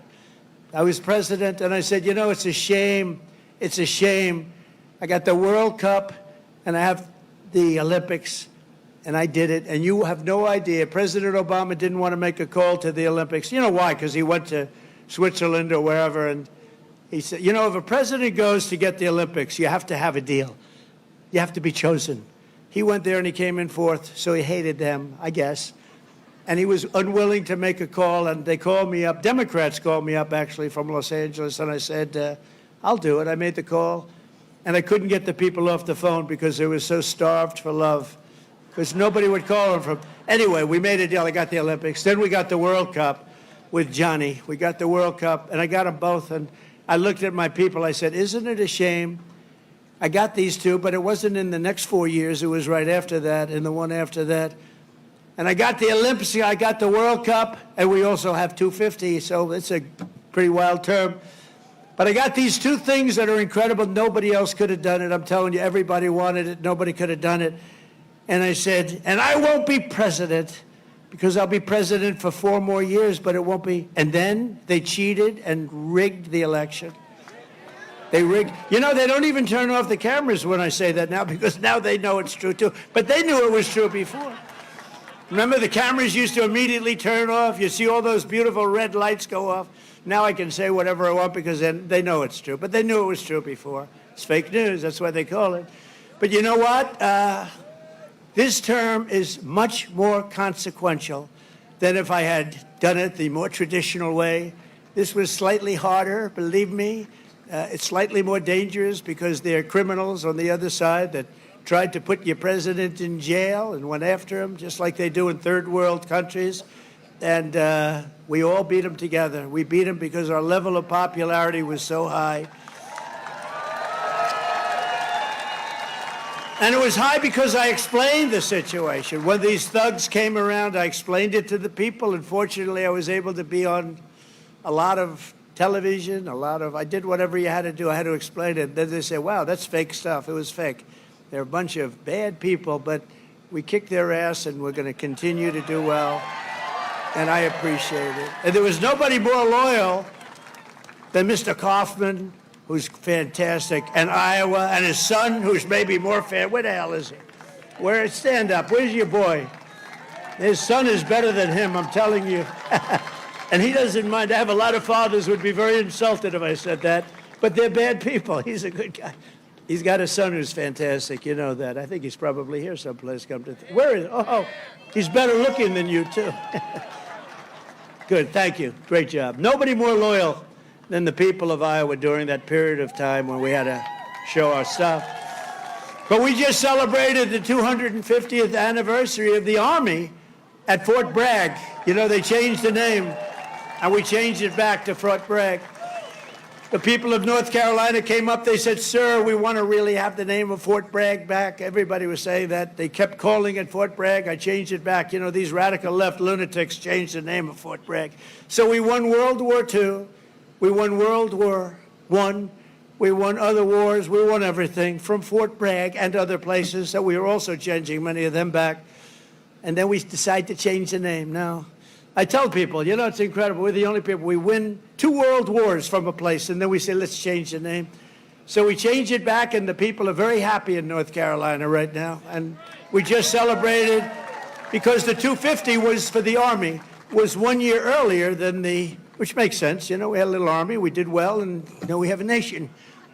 I was president, and I said, you know, it's a shame. It's a shame. I got the World Cup, and I have the Olympics, and I did it. And you have no idea. President Obama didn't want to make a call to the Olympics. You know why? Because he went to Switzerland or wherever, and he said, you know, if a president goes to get the Olympics, you have to have a deal. You have to be chosen. He went there and he came in fourth, so he hated them, I guess. And he was unwilling to make a call, and they called me up. Democrats called me up, actually, from Los Angeles, and I said, I'll do it. I made the call, and I couldn't get the people off the phone because they were so starved for love, because nobody would call them from. Anyway, we made a deal. I got the Olympics. Then we got the World Cup with Johnny. We got the World Cup, and I got them both, and I looked at my people. I said, isn't it a shame? I got these two, but it wasn't in the next 4 years. It was right after that and the one after that. And I got the Olympics, I got the World Cup, and we also have 250, so it's a pretty wild term. But I got these two things that are incredible. Nobody else could have done it. I'm telling you, everybody wanted it. Nobody could have done it. And I said, and I won't be president because I'll be president for 4 more years, but it won't be. And then they cheated and rigged the election. They rigged. You know, they don't even turn off the cameras when I say that now, because now they know it's true too. But they knew it was true before. Remember, the cameras used to immediately turn off. You see all those beautiful red lights go off. Now I can say whatever I want because then they know it's true. But they knew it was true before. It's fake news. That's what they call it. But you know what? This term is much more consequential than if I had done it the more traditional way. This was slightly harder, believe me. It's slightly more dangerous because there are criminals on the other side that tried to put your president in jail and went after him, just like they do in third world countries. And we all beat him together. We beat him because our level of popularity was so high. And it was high because I explained the situation. When these thugs came around, I explained it to the people. And fortunately, I was able to be on a lot of television, I did whatever you had to do. I had to explain it. Then they say, wow, that's fake stuff. It was fake. They're a bunch of bad people, but we kicked their ass, and we're going to continue to do well. And I appreciate it. And there was nobody more loyal than Mr. Kaufman, who's fantastic, and Iowa, and his son, who's maybe more fan. Where the hell is he? Stand up. Where's your boy? His son is better than him, I'm telling you. And he doesn't mind. I have a lot of fathers who would be very insulted if I said that, but they're bad people. He's a good guy. He's got a son who's fantastic. You know that. I think he's probably here someplace. Where is he? Oh, he's better looking than you, too. Good. Thank you. Great job. Nobody more loyal than the people of Iowa during that period of time when we had to show our stuff. But we just celebrated the 250th anniversary of the Army at Fort Bragg. You know, they changed the name, and we changed it back to Fort Bragg. The people of North Carolina came up. They said, sir, we want to really have the name of Fort Bragg back. Everybody was saying that. They kept calling it Fort Bragg. I changed it back. You know, these radical left lunatics changed the name of Fort Bragg. So we won World War II. We won World War I. We won other wars. We won everything from Fort Bragg and other places. So we were also changing many of them back. And then we decided to change the name. Now, I tell people, you know, it's incredible. We're the only people. We win 2 world wars from a place, and then we say, let's change the name. So we change it back, and the people are very happy in North Carolina right now. And we just celebrated, because the 250 was for the Army, was 1 year earlier than the, which makes sense. You know, we had a little Army. We did well, and now we have a nation.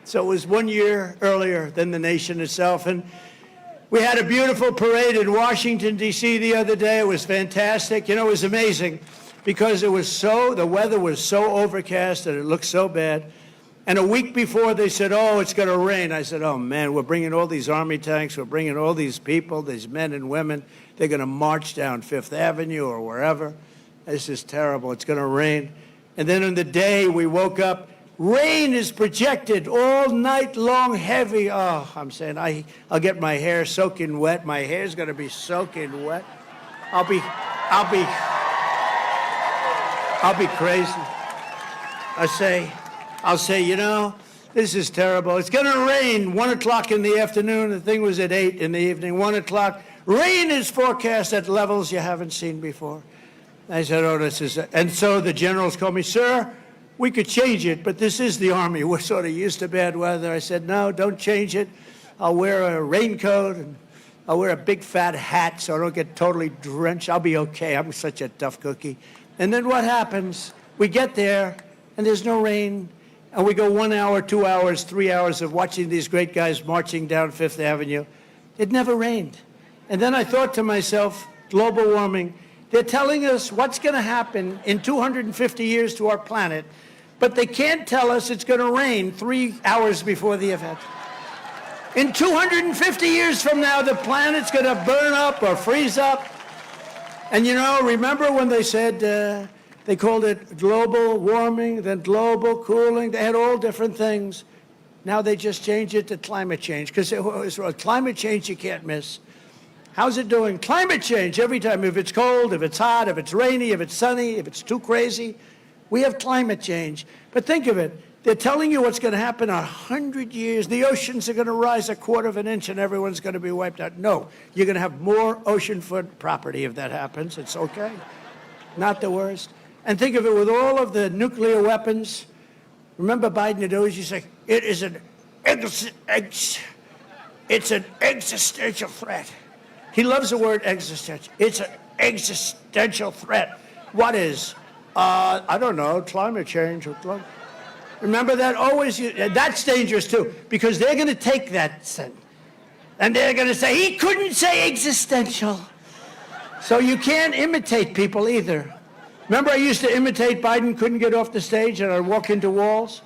So it was 1 year earlier than the nation itself. And we had a beautiful parade in Washington, D.C. the other day. It was fantastic. You know, it was amazing because it was the weather was so overcast and it looked so bad. And a week before they said, oh, it's going to rain. I said, oh, man, we're bringing all these Army tanks. We're bringing all these people, these men and women. They're going to march down Fifth Avenue or wherever. This is terrible. It's going to rain. And then on the day we woke up, rain is projected all night long, heavy. Oh, I'm saying I'll get my hair soaking wet. My hair's going to be soaking wet. I'll be crazy. I'll say, you know, this is terrible. It's going to rain 1 o'clock in the afternoon. The thing was at 8 in the evening, 1 o'clock. Rain is forecast at levels you haven't seen before. I said, oh, this is, and so the generals called me, sir, we could change it, but this is the Army. We're sort of used to bad weather. I said, no, don't change it. I'll wear a raincoat, and I'll wear a big fat hat so I don't get totally drenched. I'll be okay. I'm such a tough cookie. And then what happens? We get there, and there's no rain, and we go 1 hour, 2 hours, 3 hours of watching these great guys marching down Fifth Avenue. It never rained. And then I thought to myself, global warming, they're telling us what's going to happen in 250 years to our planet, but they can't tell us it's going to rain 3 hours before the event. In 250 years from now, the planet's going to burn up or freeze up. And, you know, remember when they said they called it global warming, then global cooling? They had all different things. Now they just changed it to climate change, because climate change you can't miss. How's it doing? Climate change every time. If it's cold, if it's hot, if it's rainy, if it's sunny, if it's too crazy, we have climate change. But think of it. They're telling you what's going to happen in 100 years. The oceans are going to rise 1/4 of an inch and everyone's going to be wiped out. No, you're going to have more oceanfront property if that happens. It's okay. Not the worst. And think of it, with all of the nuclear weapons. Remember Biden had always used to say, it's an existential threat. He loves the word existential. It's an existential threat. What is? I don't know, climate change. Remember that? Always, that's dangerous too, because they're going to take that sentence, and they're going to say, he couldn't say existential. So you can't imitate people either. Remember I used to imitate Biden, couldn't get off the stage, and I'd walk into walls?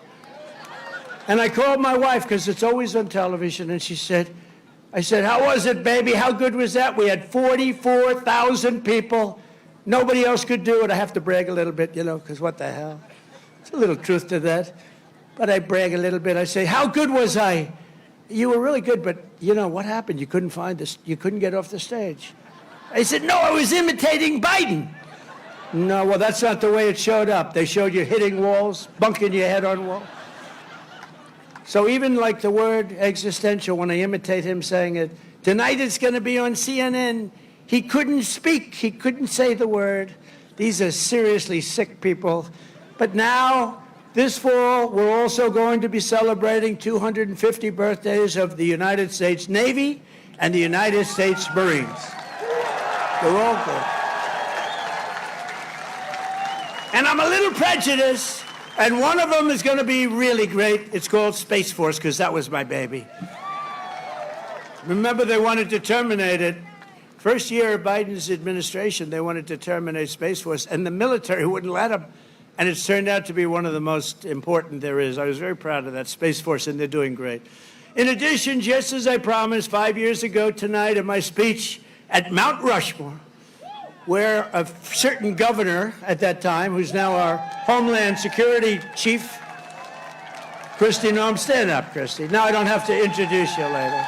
And I called my wife, because it's always on television, and I said, how was it, baby? How good was that? We had 44,000 people. Nobody else could do it. I have to brag a little bit, you know, because what the hell? There's a little truth to that. But I brag a little bit. I say, how good was I? You were really good, but, you know, what happened? You couldn't find this. You couldn't get off the stage. I said, no, I was imitating Biden. No, well, that's not the way it showed up. They showed you hitting walls, bunking your head on walls. So even like the word existential, when I imitate him saying it, tonight it's going to be on CNN. He couldn't speak. He couldn't say the word. These are seriously sick people. But now, this fall, we're also going to be celebrating 250 birthdays of the United States Navy and the United States Marines. They're all good. And I'm a little prejudiced. And one of them is going to be really great. It's called Space Force, because that was my baby. Remember, they wanted to terminate it. First year of Biden's administration, they wanted to terminate Space Force, and the military wouldn't let them. And it's turned out to be one of the most important there is. I was very proud of that Space Force, and they're doing great. In addition, just as I promised 5 years ago tonight in my speech at Mount Rushmore, where a certain governor at that time, who's now our Homeland Security Chief, Kristi Noem, stand up, Kristi. Now I don't have to introduce you later.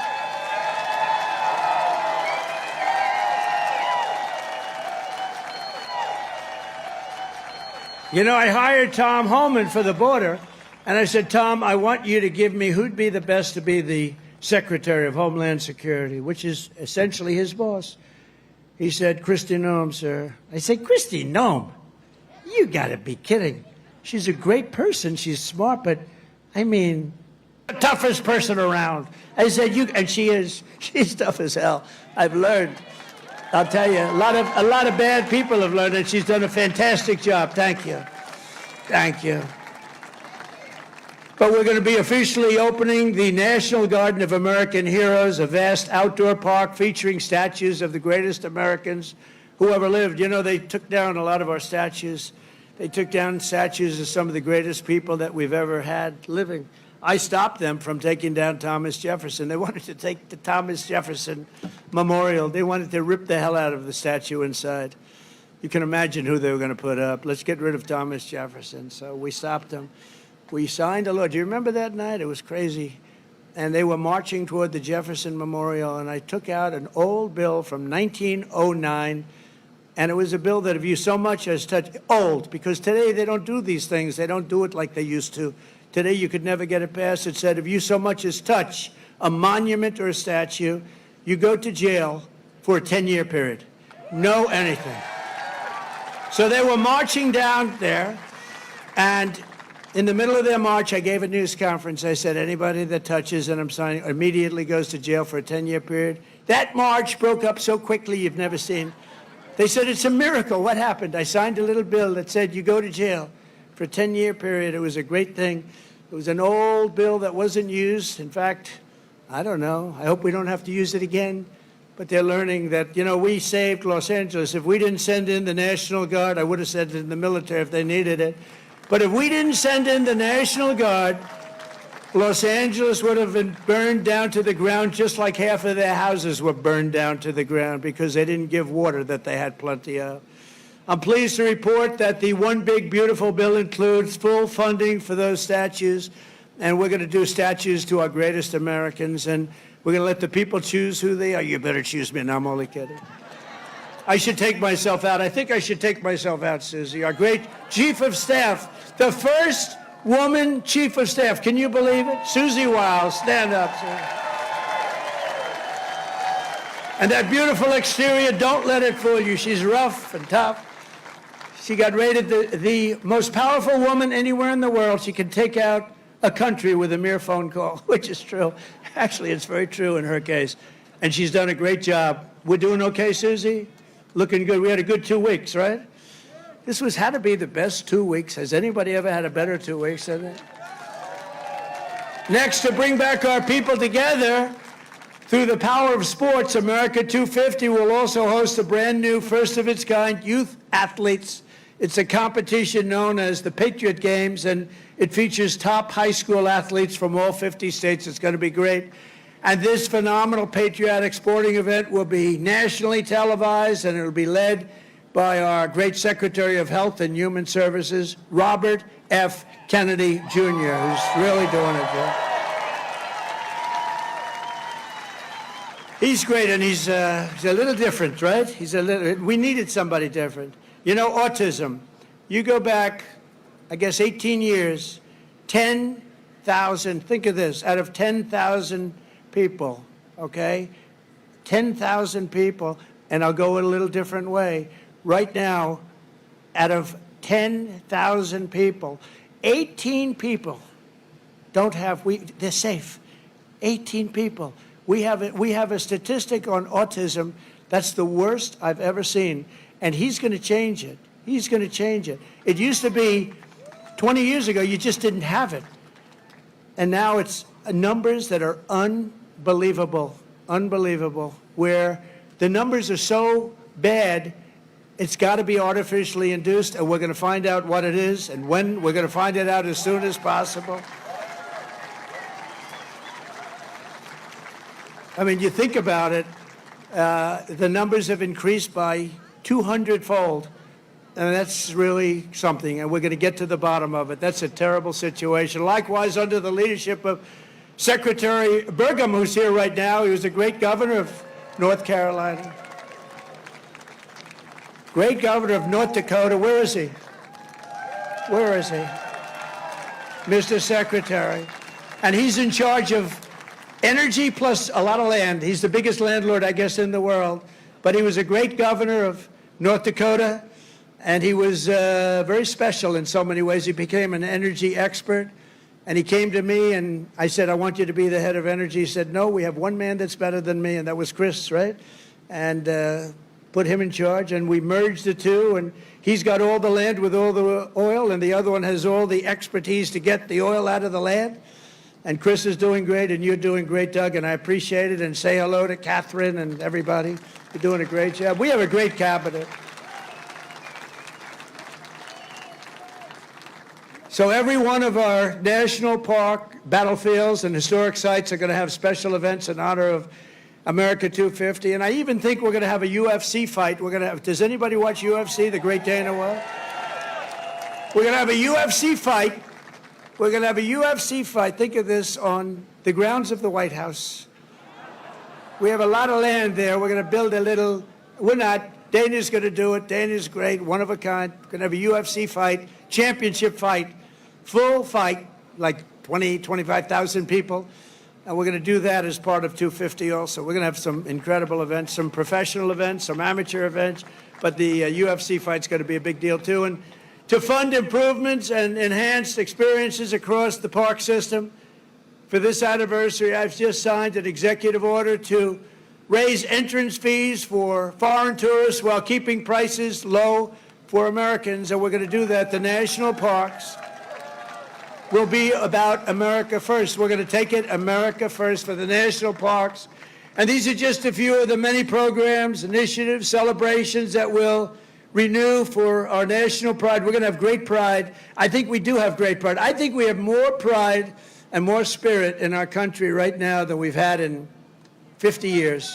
You know, I hired Tom Homan for the border, and I said, Tom, I want you to give me who'd be the best to be the Secretary of Homeland Security, which is essentially his boss. He said, Kristi Noem, sir. I said, Kristi Noem? You got to be kidding. She's a great person. She's smart, but, I mean, the toughest person around. I said, and she is. She's tough as hell. I've learned. I'll tell you, a lot of bad people have learned it. She's done a fantastic job. Thank you. Thank you. But we're going to be officially opening the National Garden of American Heroes, a vast outdoor park featuring statues of the greatest Americans who ever lived. You know, they took down a lot of our statues. They took down statues of some of the greatest people that we've ever had living. I stopped them from taking down Thomas Jefferson. They wanted to take the Thomas Jefferson Memorial. They wanted to rip the hell out of the statue inside. You can imagine who they were going to put up. Let's get rid of Thomas Jefferson. So we stopped them. We signed a law. Do you remember that night? It was crazy. And they were marching toward the Jefferson Memorial, and I took out an old bill from 1909, and it was a bill that if you so much as touch, old, because today they don't do these things. They don't do it like they used to. Today you could never get it passed. It said if you so much as touch a monument or a statue, you go to jail for a 10-year period. No anything. So they were marching down there, and in the middle of their march, I gave a news conference. I said, anybody that touches, and I'm signing, immediately goes to jail for a 10-year period. That march broke up so quickly you've never seen. They said, it's a miracle. What happened? I signed a little bill that said you go to jail for a 10-year period. It was a great thing. It was an old bill that wasn't used. In fact, I don't know. I hope we don't have to use it again. But they're learning that, you know, we saved Los Angeles. If we didn't send in the National Guard, I would have sent it in the military if they needed it. But if we didn't send in the National Guard, Los Angeles would have been burned down to the ground just like half of their houses were burned down to the ground because they didn't give water that they had plenty of. I'm pleased to report that the One Big Beautiful Bill includes full funding for those statues, and we're going to do statues to our greatest Americans, and we're going to let the people choose who they are. You better choose me, and I'm only kidding. I should take myself out. I think I should take myself out, Susie. Our great Chief of Staff, the first woman Chief of Staff. Can you believe it? Susie Wiles, stand up, Susie. And that beautiful exterior, don't let it fool you. She's rough and tough. She got rated the most powerful woman anywhere in the world. She can take out a country with a mere phone call, which is true. Actually, it's very true in her case. And she's done a great job. We're doing okay, Susie? Looking good. We had a good 2 weeks, right? This had to be the best 2 weeks. Has anybody ever had a better 2 weeks than that? Next, to bring back our people together through the power of sports, America250 will also host a brand new, first of its kind, youth athletes. It's a competition known as the Patriot Games, and it features top high school athletes from all 50 states. It's going to be great. And this phenomenal patriotic sporting event will be nationally televised, and it will be led by our great Secretary of Health and Human Services, Robert F. Kennedy, Jr., who's really doing it good. He's great, and he's a little different, right? We needed somebody different. You know, autism. You go back, I guess, 18 years, 10,000, think of this, out of 10,000 people, okay? 10,000 people, and I'll go in a little different way. Right now, out of 10,000 people, 18 people don't have, they're safe. 18 people. We have a statistic on autism that's the worst I've ever seen, and he's going to change it. He's going to change it. It used to be 20 years ago, you just didn't have it. And now it's numbers that are unbelievable, where the numbers are so bad, it's got to be artificially induced, and we're going to find out what it is and when. We're going to find it out as soon as possible. I mean, you think about it, the numbers have increased by 200-fold. And that's really something, and we're going to get to the bottom of it. That's a terrible situation. Likewise, under the leadership of Secretary Burgum, who's here right now, he was a great governor of North Carolina. Great governor of North Dakota. Where is he? Where is he? Mr. Secretary. And he's in charge of energy plus a lot of land. He's the biggest landlord, I guess, in the world. But he was a great governor of North Dakota. And he was very special in so many ways. He became an energy expert. And he came to me, and I said, I want you to be the head of energy. He said, no, we have one man that's better than me, and that was Chris, right? And put him in charge, and we merged the two. And he's got all the land with all the oil, and the other one has all the expertise to get the oil out of the land. And Chris is doing great, and you're doing great, Doug, and I appreciate it. And say hello to Catherine and everybody. You're doing a great job. We have a great cabinet. So every one of our national park, battlefields, and historic sites are going to have special events in honor of America 250. And I even think we're going to have a UFC fight. We're going to have, does anybody watch UFC, the great day in the world? We're going to have a UFC fight. We're going to have a UFC fight. Think of this, on the grounds of the White House. We have a lot of land there. We're going to build a little, we're not, Dana's going to do it. Dana's great, one of a kind. We're going to have a UFC fight, championship fight. Full fight, like 20, 25,000 people. And we're going to do that as part of 250 also. We're going to have some incredible events, some professional events, some amateur events. But the UFC fight's going to be a big deal, too. And to fund improvements and enhanced experiences across the park system, for this anniversary, I've just signed an executive order to raise entrance fees for foreign tourists while keeping prices low for Americans. And we're going to do that. The national parks will be about America first. We're going to take it America first for the national parks. And these are just a few of the many programs, initiatives, celebrations that will renew for our national pride. We're going to have great pride. I think we do have great pride. I think we have more pride and more spirit in our country right now than we've had in 50 years.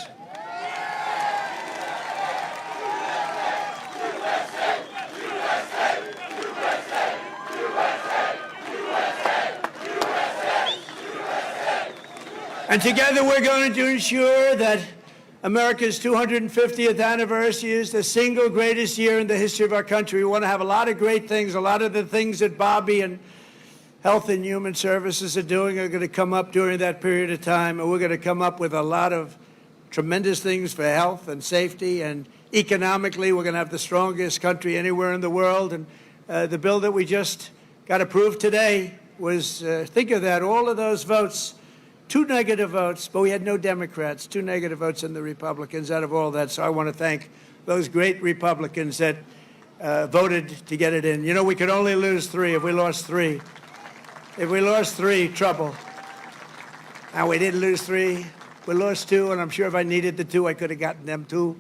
And together we're going to ensure that America's 250th anniversary is the single greatest year in the history of our country. We want to have a lot of great things. A lot of the things that Bobby and Health and Human Services are doing are going to come up during that period of time. And we're going to come up with a lot of tremendous things for health and safety. And economically, we're going to have the strongest country anywhere in the world. And the bill that we just got approved today was, think of that, all of those votes. 2 negative votes, but we had no Democrats, 2 negative votes in the Republicans out of all that. So I want to thank those great Republicans that voted to get it in. You know, we could only lose 3. If we lost 3, trouble. And we didn't lose 3. We lost 2, and I'm sure if I needed the 2, I could have gotten them too.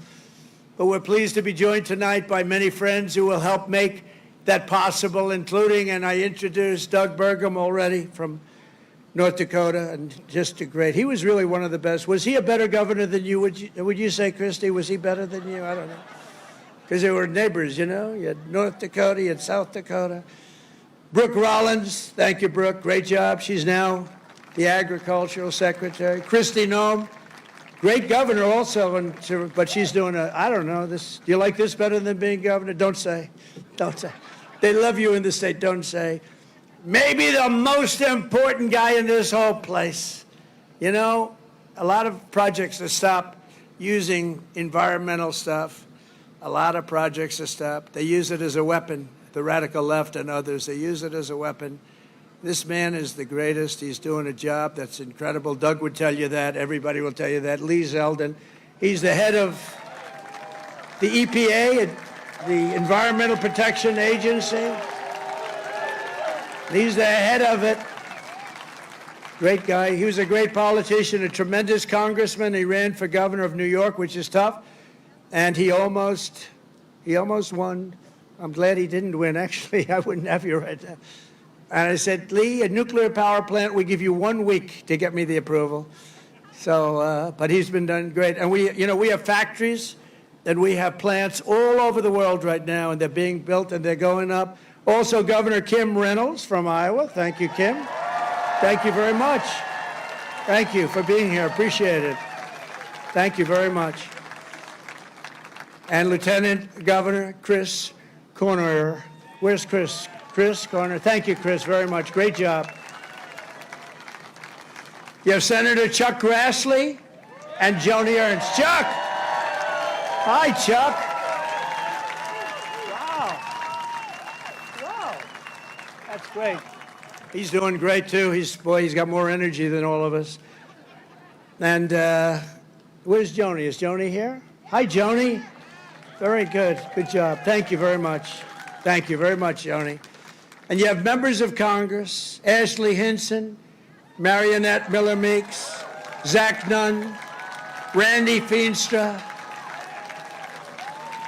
But we're pleased to be joined tonight by many friends who will help make that possible, including, and I introduced Doug Burgum already from North Dakota, and just a great. He was really one of the best. Was he a better governor than you? Would you say, Christy? Was he better than you? I don't know. Because they were neighbors, you know. You had North Dakota, you had South Dakota. Brooke Rollins, thank you, Brooke. Great job. She's now the agricultural secretary. Christy Noem, great governor also, but she's doing I don't know, this. Do you like this better than being governor? Don't say. Don't say. They love you in the state. Don't say. Maybe the most important guy in this whole place. You know, a lot of projects have stopped using environmental stuff. A lot of projects have stopped. They use it as a weapon, the radical left and others. They use it as a weapon. This man is the greatest. He's doing a job that's incredible. Doug would tell you that. Everybody will tell you that. Lee Zeldin. He's the head of the EPA, the Environmental Protection Agency. He's the head of it. Great guy. He was a great politician, a tremendous congressman. He ran for governor of New York, which is tough. And he almost won. I'm glad he didn't win, actually. I wouldn't have you right now. And I said, Lee, a nuclear power plant, we give you 1 week to get me the approval. So, but he's been done great. And we have factories and we have plants all over the world right now, and they're being built and they're going up. Also, Governor Kim Reynolds from Iowa. Thank you, Kim. Thank you very much. Thank you for being here. Appreciate it. Thank you very much. And Lieutenant Governor Chris Corner. Where's Chris? Chris Corner. Thank you, Chris, very much. Great job. You have Senator Chuck Grassley and Joni Ernst. Chuck! Hi, Chuck. Wow. That's great. He's doing great, too. He's got more energy than all of us. And where's Joni? Is Joni here? Hi, Joni. Very good. Good job. Thank you very much. Thank you very much, Joni. And you have members of Congress, Ashley Hinson, Marionette Miller Meeks, Zach Nunn, Randy Feenstra.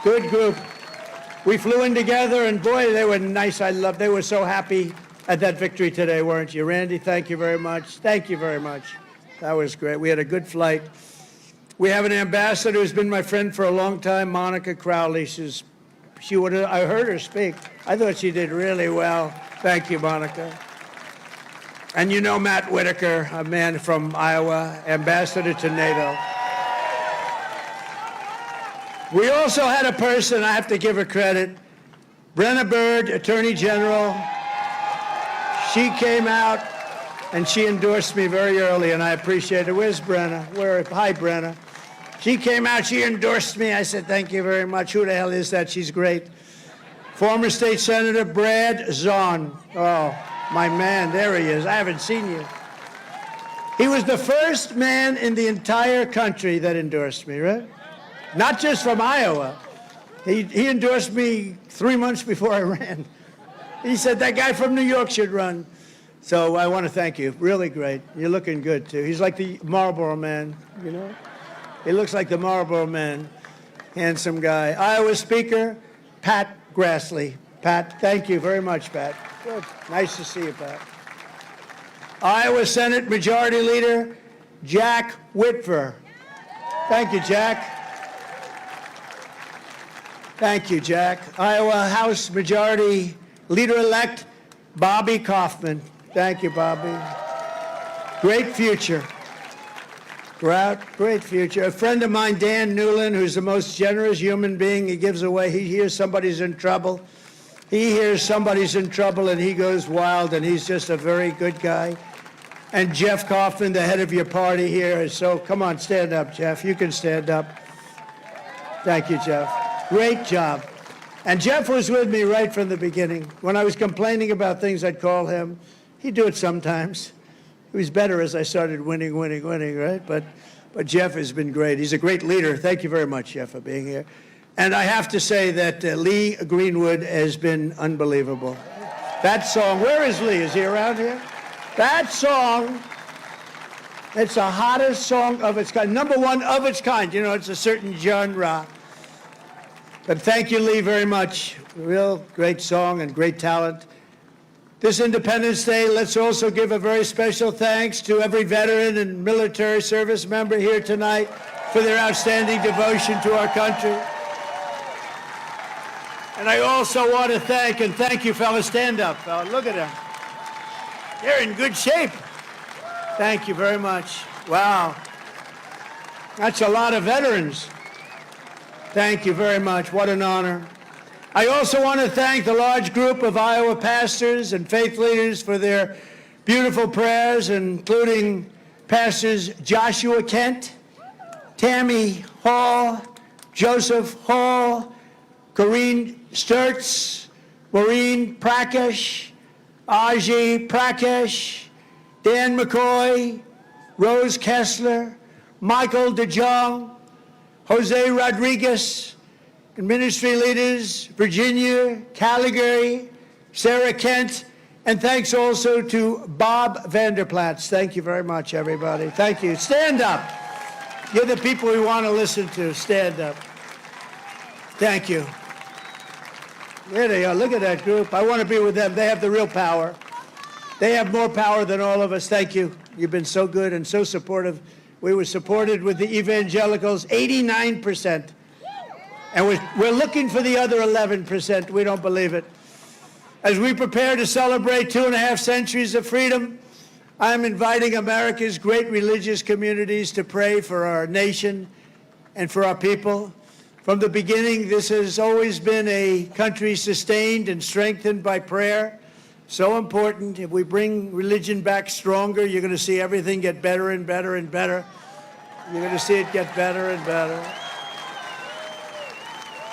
Good group. We flew in together, and boy, they were nice. They were so happy at that victory today, weren't you? Randy, thank you very much. Thank you very much. That was great. We had a good flight. We have an ambassador who's been my friend for a long time, Monica Crowley. I heard her speak. I thought she did really well. Thank you, Monica. And you know Matt Whitaker, a man from Iowa, ambassador to NATO. We also had a person, I have to give her credit, Brenna Byrd, Attorney General. She came out and she endorsed me very early, and I appreciate it. Where's Brenna? Hi, Brenna. She came out, she endorsed me. I said, thank you very much. Who the hell is that? She's great. Former State Senator Brad Zahn. Oh, my man, there he is. I haven't seen you. He was the first man in the entire country that endorsed me, right? Not just from Iowa. He endorsed me 3 months before I ran. He said, that guy from New York should run. So I want to thank you. Really great. You're looking good, too. He's like the Marlboro Man, you know? He looks like the Marlboro Man. Handsome guy. Iowa Speaker Pat Grassley. Pat, thank you very much, Pat. Good. Nice to see you, Pat. Iowa Senate Majority Leader Jack Whitver. Thank you, Jack. Thank you, Jack. Iowa House Majority Leader-elect Bobby Kaufman. Thank you, Bobby. Great future. Great future. A friend of mine, Dan Newland, who's the most generous human being. He gives away. He hears somebody's in trouble. He hears somebody's in trouble, and he goes wild, and he's just a very good guy. And Jeff Kaufman, the head of your party here. So come on, stand up, Jeff. You can stand up. Thank you, Jeff. Great job. And Jeff was with me right from the beginning. When I was complaining about things, I'd call him. He'd do it sometimes. It was better as I started winning, right? But Jeff has been great. He's a great leader. Thank you very much, Jeff, for being here. And I have to say that Lee Greenwood has been unbelievable. That song, where is Lee? Is he around here? That song, it's the hottest song of its kind. Number one of its kind. You know, it's a certain genre. But thank you, Lee, very much. Real great song and great talent. This Independence Day, let's also give a very special thanks to every veteran and military service member here tonight for their outstanding devotion to our country. And I also want to thank you, fellas. Stand up, fella. Look at them. They're in good shape. Thank you very much. Wow. That's a lot of veterans. Thank you very much. What an honor. I also want to thank the large group of Iowa pastors and faith leaders for their beautiful prayers, including Pastors Joshua Kent, Tammy Hall, Joseph Hall, Corrine Sturtz, Maureen Prakash, Aji Prakash, Dan McCoy, Rose Kessler, Michael DeJong, Jose Rodriguez, and ministry leaders, Virginia, Calgary, Sarah Kent, and thanks also to Bob Vanderplatz. Thank you very much, everybody. Thank you. Stand up. You're the people we want to listen to. Stand up. Thank you. There they are. Look at that group. I want to be with them. They have the real power. They have more power than all of us. Thank you. You've been so good and so supportive. We were supported with the evangelicals, 89%. And we're looking for the other 11%. We don't believe it. As we prepare to celebrate 2.5 centuries of freedom, I'm inviting America's great religious communities to pray for our nation and for our people. From the beginning, this has always been a country sustained and strengthened by prayer. So important. If we bring religion back stronger, you're going to see everything get better and better and better. You're going to see it get better and better.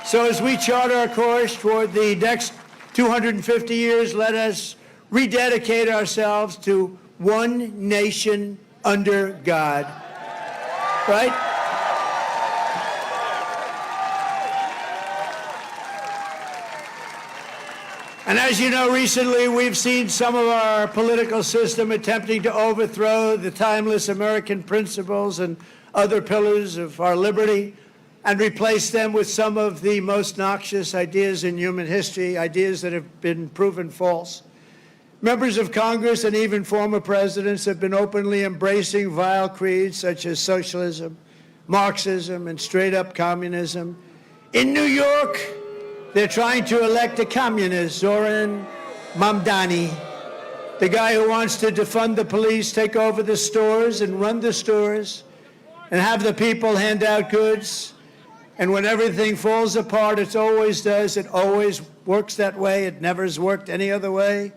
So as we chart our course toward the next 250 years, let us rededicate ourselves to one nation under God. Right? And as you know, recently we've seen some of our political system attempting to overthrow the timeless American principles and other pillars of our liberty and replace them with some of the most noxious ideas in human history, ideas that have been proven false. Members of Congress and even former presidents have been openly embracing vile creeds such as socialism, Marxism, and straight-up communism. In New York, they're trying to elect a communist, Zoran Mamdani, the guy who wants to defund the police, take over the stores and run the stores and have the people hand out goods. And when everything falls apart, it always does. It always works that way. It never has worked any other way.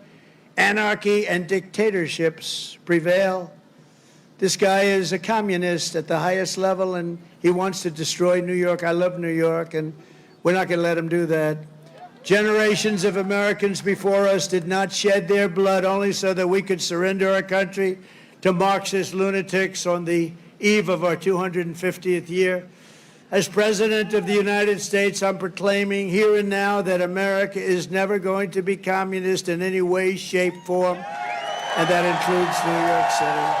Anarchy and dictatorships prevail. This guy is a communist at the highest level, and he wants to destroy New York. I love New York, and we're not going to let him do that. Generations of Americans before us did not shed their blood only so that we could surrender our country to Marxist lunatics on the eve of our 250th year. As President of the United States, I'm proclaiming here and now that America is never going to be communist in any way, shape, form, and that includes New York City.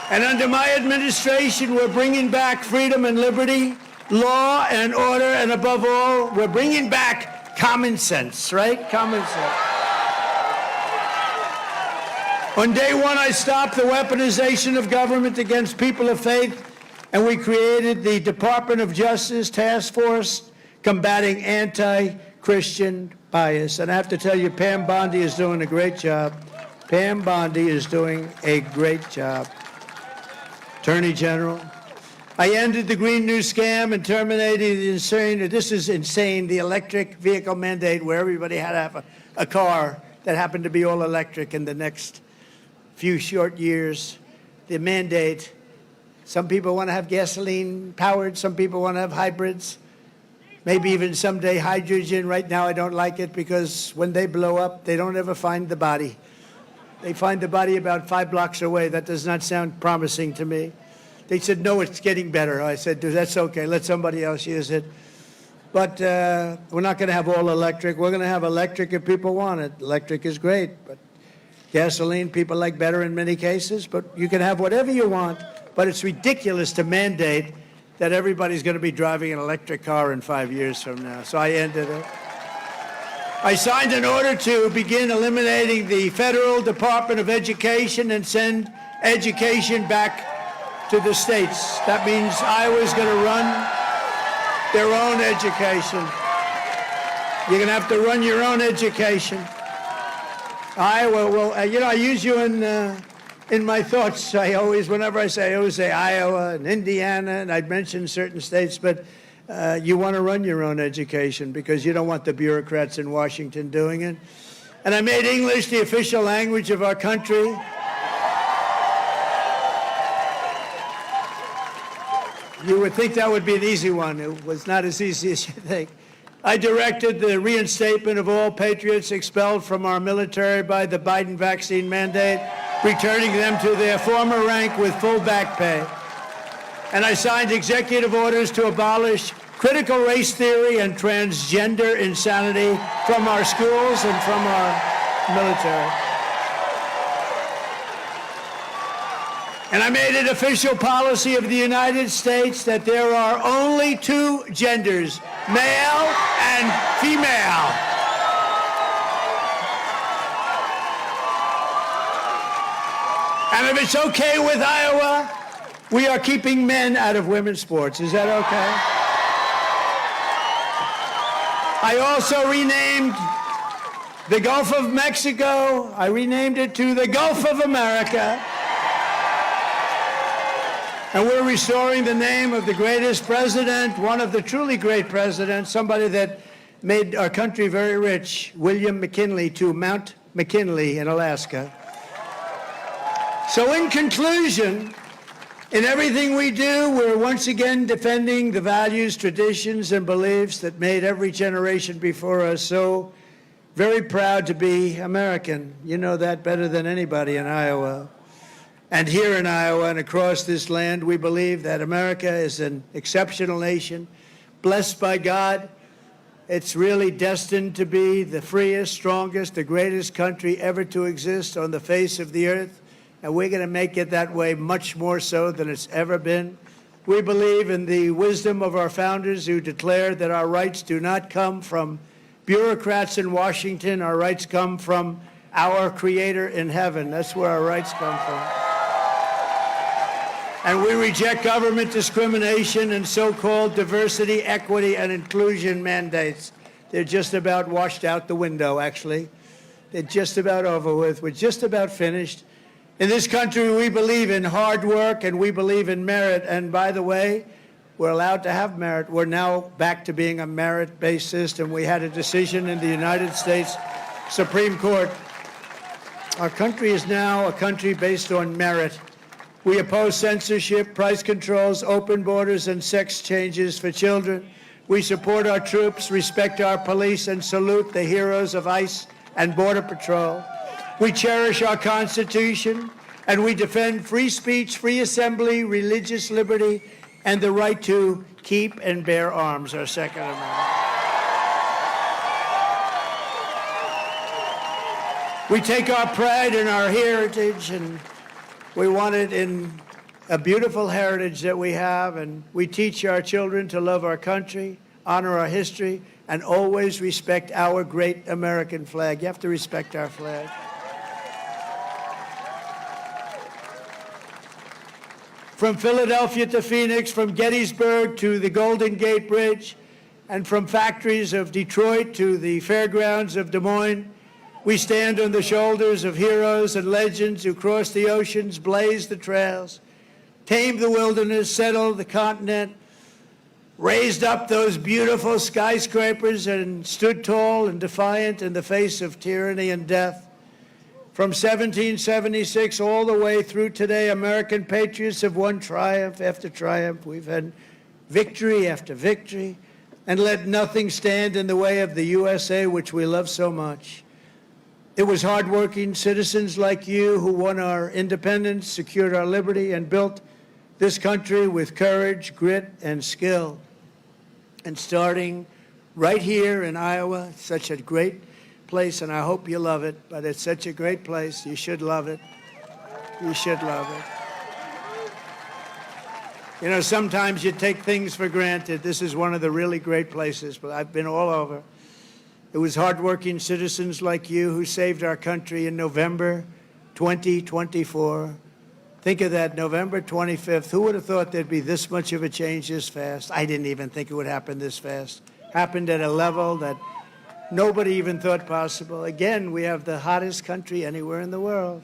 And under my administration, we're bringing back freedom and liberty, law and order, and above all, we're bringing back common sense, right? Common sense. On day one, I stopped the weaponization of government against people of faith, and we created the Department of Justice Task Force combating anti-Christian bias. And I have to tell you, Pam Bondi is doing a great job. Pam Bondi is doing a great job. Attorney General. I ended the Green New Scam and terminated the insane, the electric vehicle mandate where everybody had to have a car that happened to be all electric in the next few short years. The mandate, some people want to have gasoline powered, some people want to have hybrids, maybe even someday hydrogen. Right now I don't like it because when they blow up, they don't ever find the body. They find the body about 5 blocks away. That does not sound promising to me. They said, no, it's getting better. I said, that's okay. Let somebody else use it. But we're not going to have all electric. We're going to have electric if people want it. Electric is great, but gasoline people like better in many cases. But you can have whatever you want. But it's ridiculous to mandate that everybody's going to be driving an electric car in 5 years from now. So I ended it. I signed an order to begin eliminating the Federal Department of Education and send education back to the states. That means Iowa's going to run their own education. You're going to have to run your own education. Iowa will, I use you in my thoughts. Whenever I always say Iowa and Indiana, and I'd mention certain states, but you want to run your own education because you don't want the bureaucrats in Washington doing it. And I made English the official language of our country. You would think that would be an easy one. It was not as easy as you think. I directed the reinstatement of all patriots expelled from our military by the Biden vaccine mandate, returning them to their former rank with full back pay. And I signed executive orders to abolish critical race theory and transgender insanity from our schools and from our military. And I made it official policy of the United States that there are only 2 genders, male and female. And if it's okay with Iowa, we are keeping men out of women's sports. Is that okay? I also renamed the Gulf of Mexico. I renamed it to the Gulf of America. And we're restoring the name of the greatest president, one of the truly great presidents, somebody that made our country very rich, William McKinley, to Mount McKinley in Alaska. So in conclusion, in everything we do, we're once again defending the values, traditions, and beliefs that made every generation before us so very proud to be American. You know that better than anybody in Iowa. And here in Iowa and across this land, we believe that America is an exceptional nation, blessed by God. It's really destined to be the freest, strongest, the greatest country ever to exist on the face of the earth. And we're going to make it that way much more so than it's ever been. We believe in the wisdom of our founders who declared that our rights do not come from bureaucrats in Washington. Our rights come from our Creator in heaven. That's where our rights come from. And we reject government discrimination and so-called diversity, equity, and inclusion mandates. They're just about washed out the window, actually. They're just about over with. We're just about finished. In this country, we believe in hard work and we believe in merit. And by the way, we're allowed to have merit. We're now back to being a merit-based system. We had a decision in the United States Supreme Court. Our country is now a country based on merit. We oppose censorship, price controls, open borders, and sex changes for children. We support our troops, respect our police, and salute the heroes of ICE and Border Patrol. We cherish our Constitution, and we defend free speech, free assembly, religious liberty, and the right to keep and bear arms, our Second Amendment. We take our pride in our heritage, and we want it in a beautiful heritage that we have, and we teach our children to love our country, honor our history, and always respect our great American flag. You have to respect our flag. From Philadelphia to Phoenix, from Gettysburg to the Golden Gate Bridge, and from factories of Detroit to the fairgrounds of Des Moines, we stand on the shoulders of heroes and legends who crossed the oceans, blazed the trails, tamed the wilderness, settled the continent, raised up those beautiful skyscrapers, and stood tall and defiant in the face of tyranny and death. From 1776 all the way through today, American patriots have won triumph after triumph. We've had victory after victory, and let nothing stand in the way of the USA, which we love so much. It was hardworking citizens like you who won our independence, secured our liberty, and built this country with courage, grit, and skill. And starting right here in Iowa, such a great place, and I hope you love it, but it's such a great place. You should love it. You should love it. You know, sometimes you take things for granted. This is one of the really great places, but I've been all over. It was hardworking citizens like you who saved our country in November 2024. Think of that, November 25th. Who would have thought there'd be this much of a change this fast? I didn't even think it would happen this fast. Happened at a level that nobody even thought possible. Again, we have the hottest country anywhere in the world.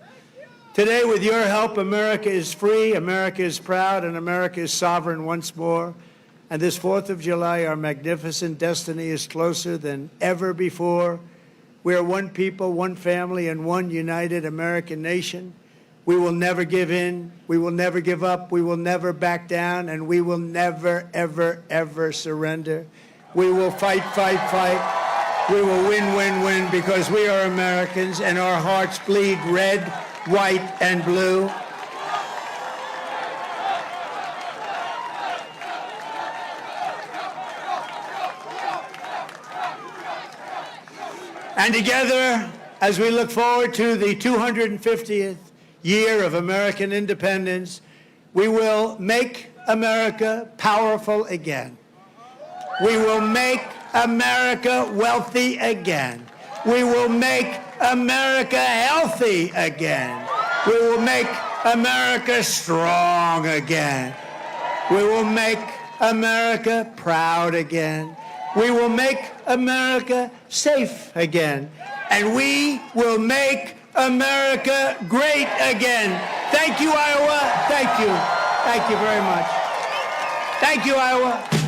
Today, with your help, America is free, America is proud, and America is sovereign once more. And this 4th of July, our magnificent destiny is closer than ever before. We are one people, one family, and one united American nation. We will never give in. We will never give up. We will never back down. And we will never, ever, ever surrender. We will fight, fight, fight. We will win, win, win, because we are Americans and our hearts bleed red, white, and blue. And together, as we look forward to the 250th year of American independence, we will make America powerful again. We will make America wealthy again. We will make America healthy again. We will make America strong again. We will make America proud again. We will make America safe again. And we will make America great again. Thank you, Iowa. Thank you. Thank you very much. Thank you, Iowa.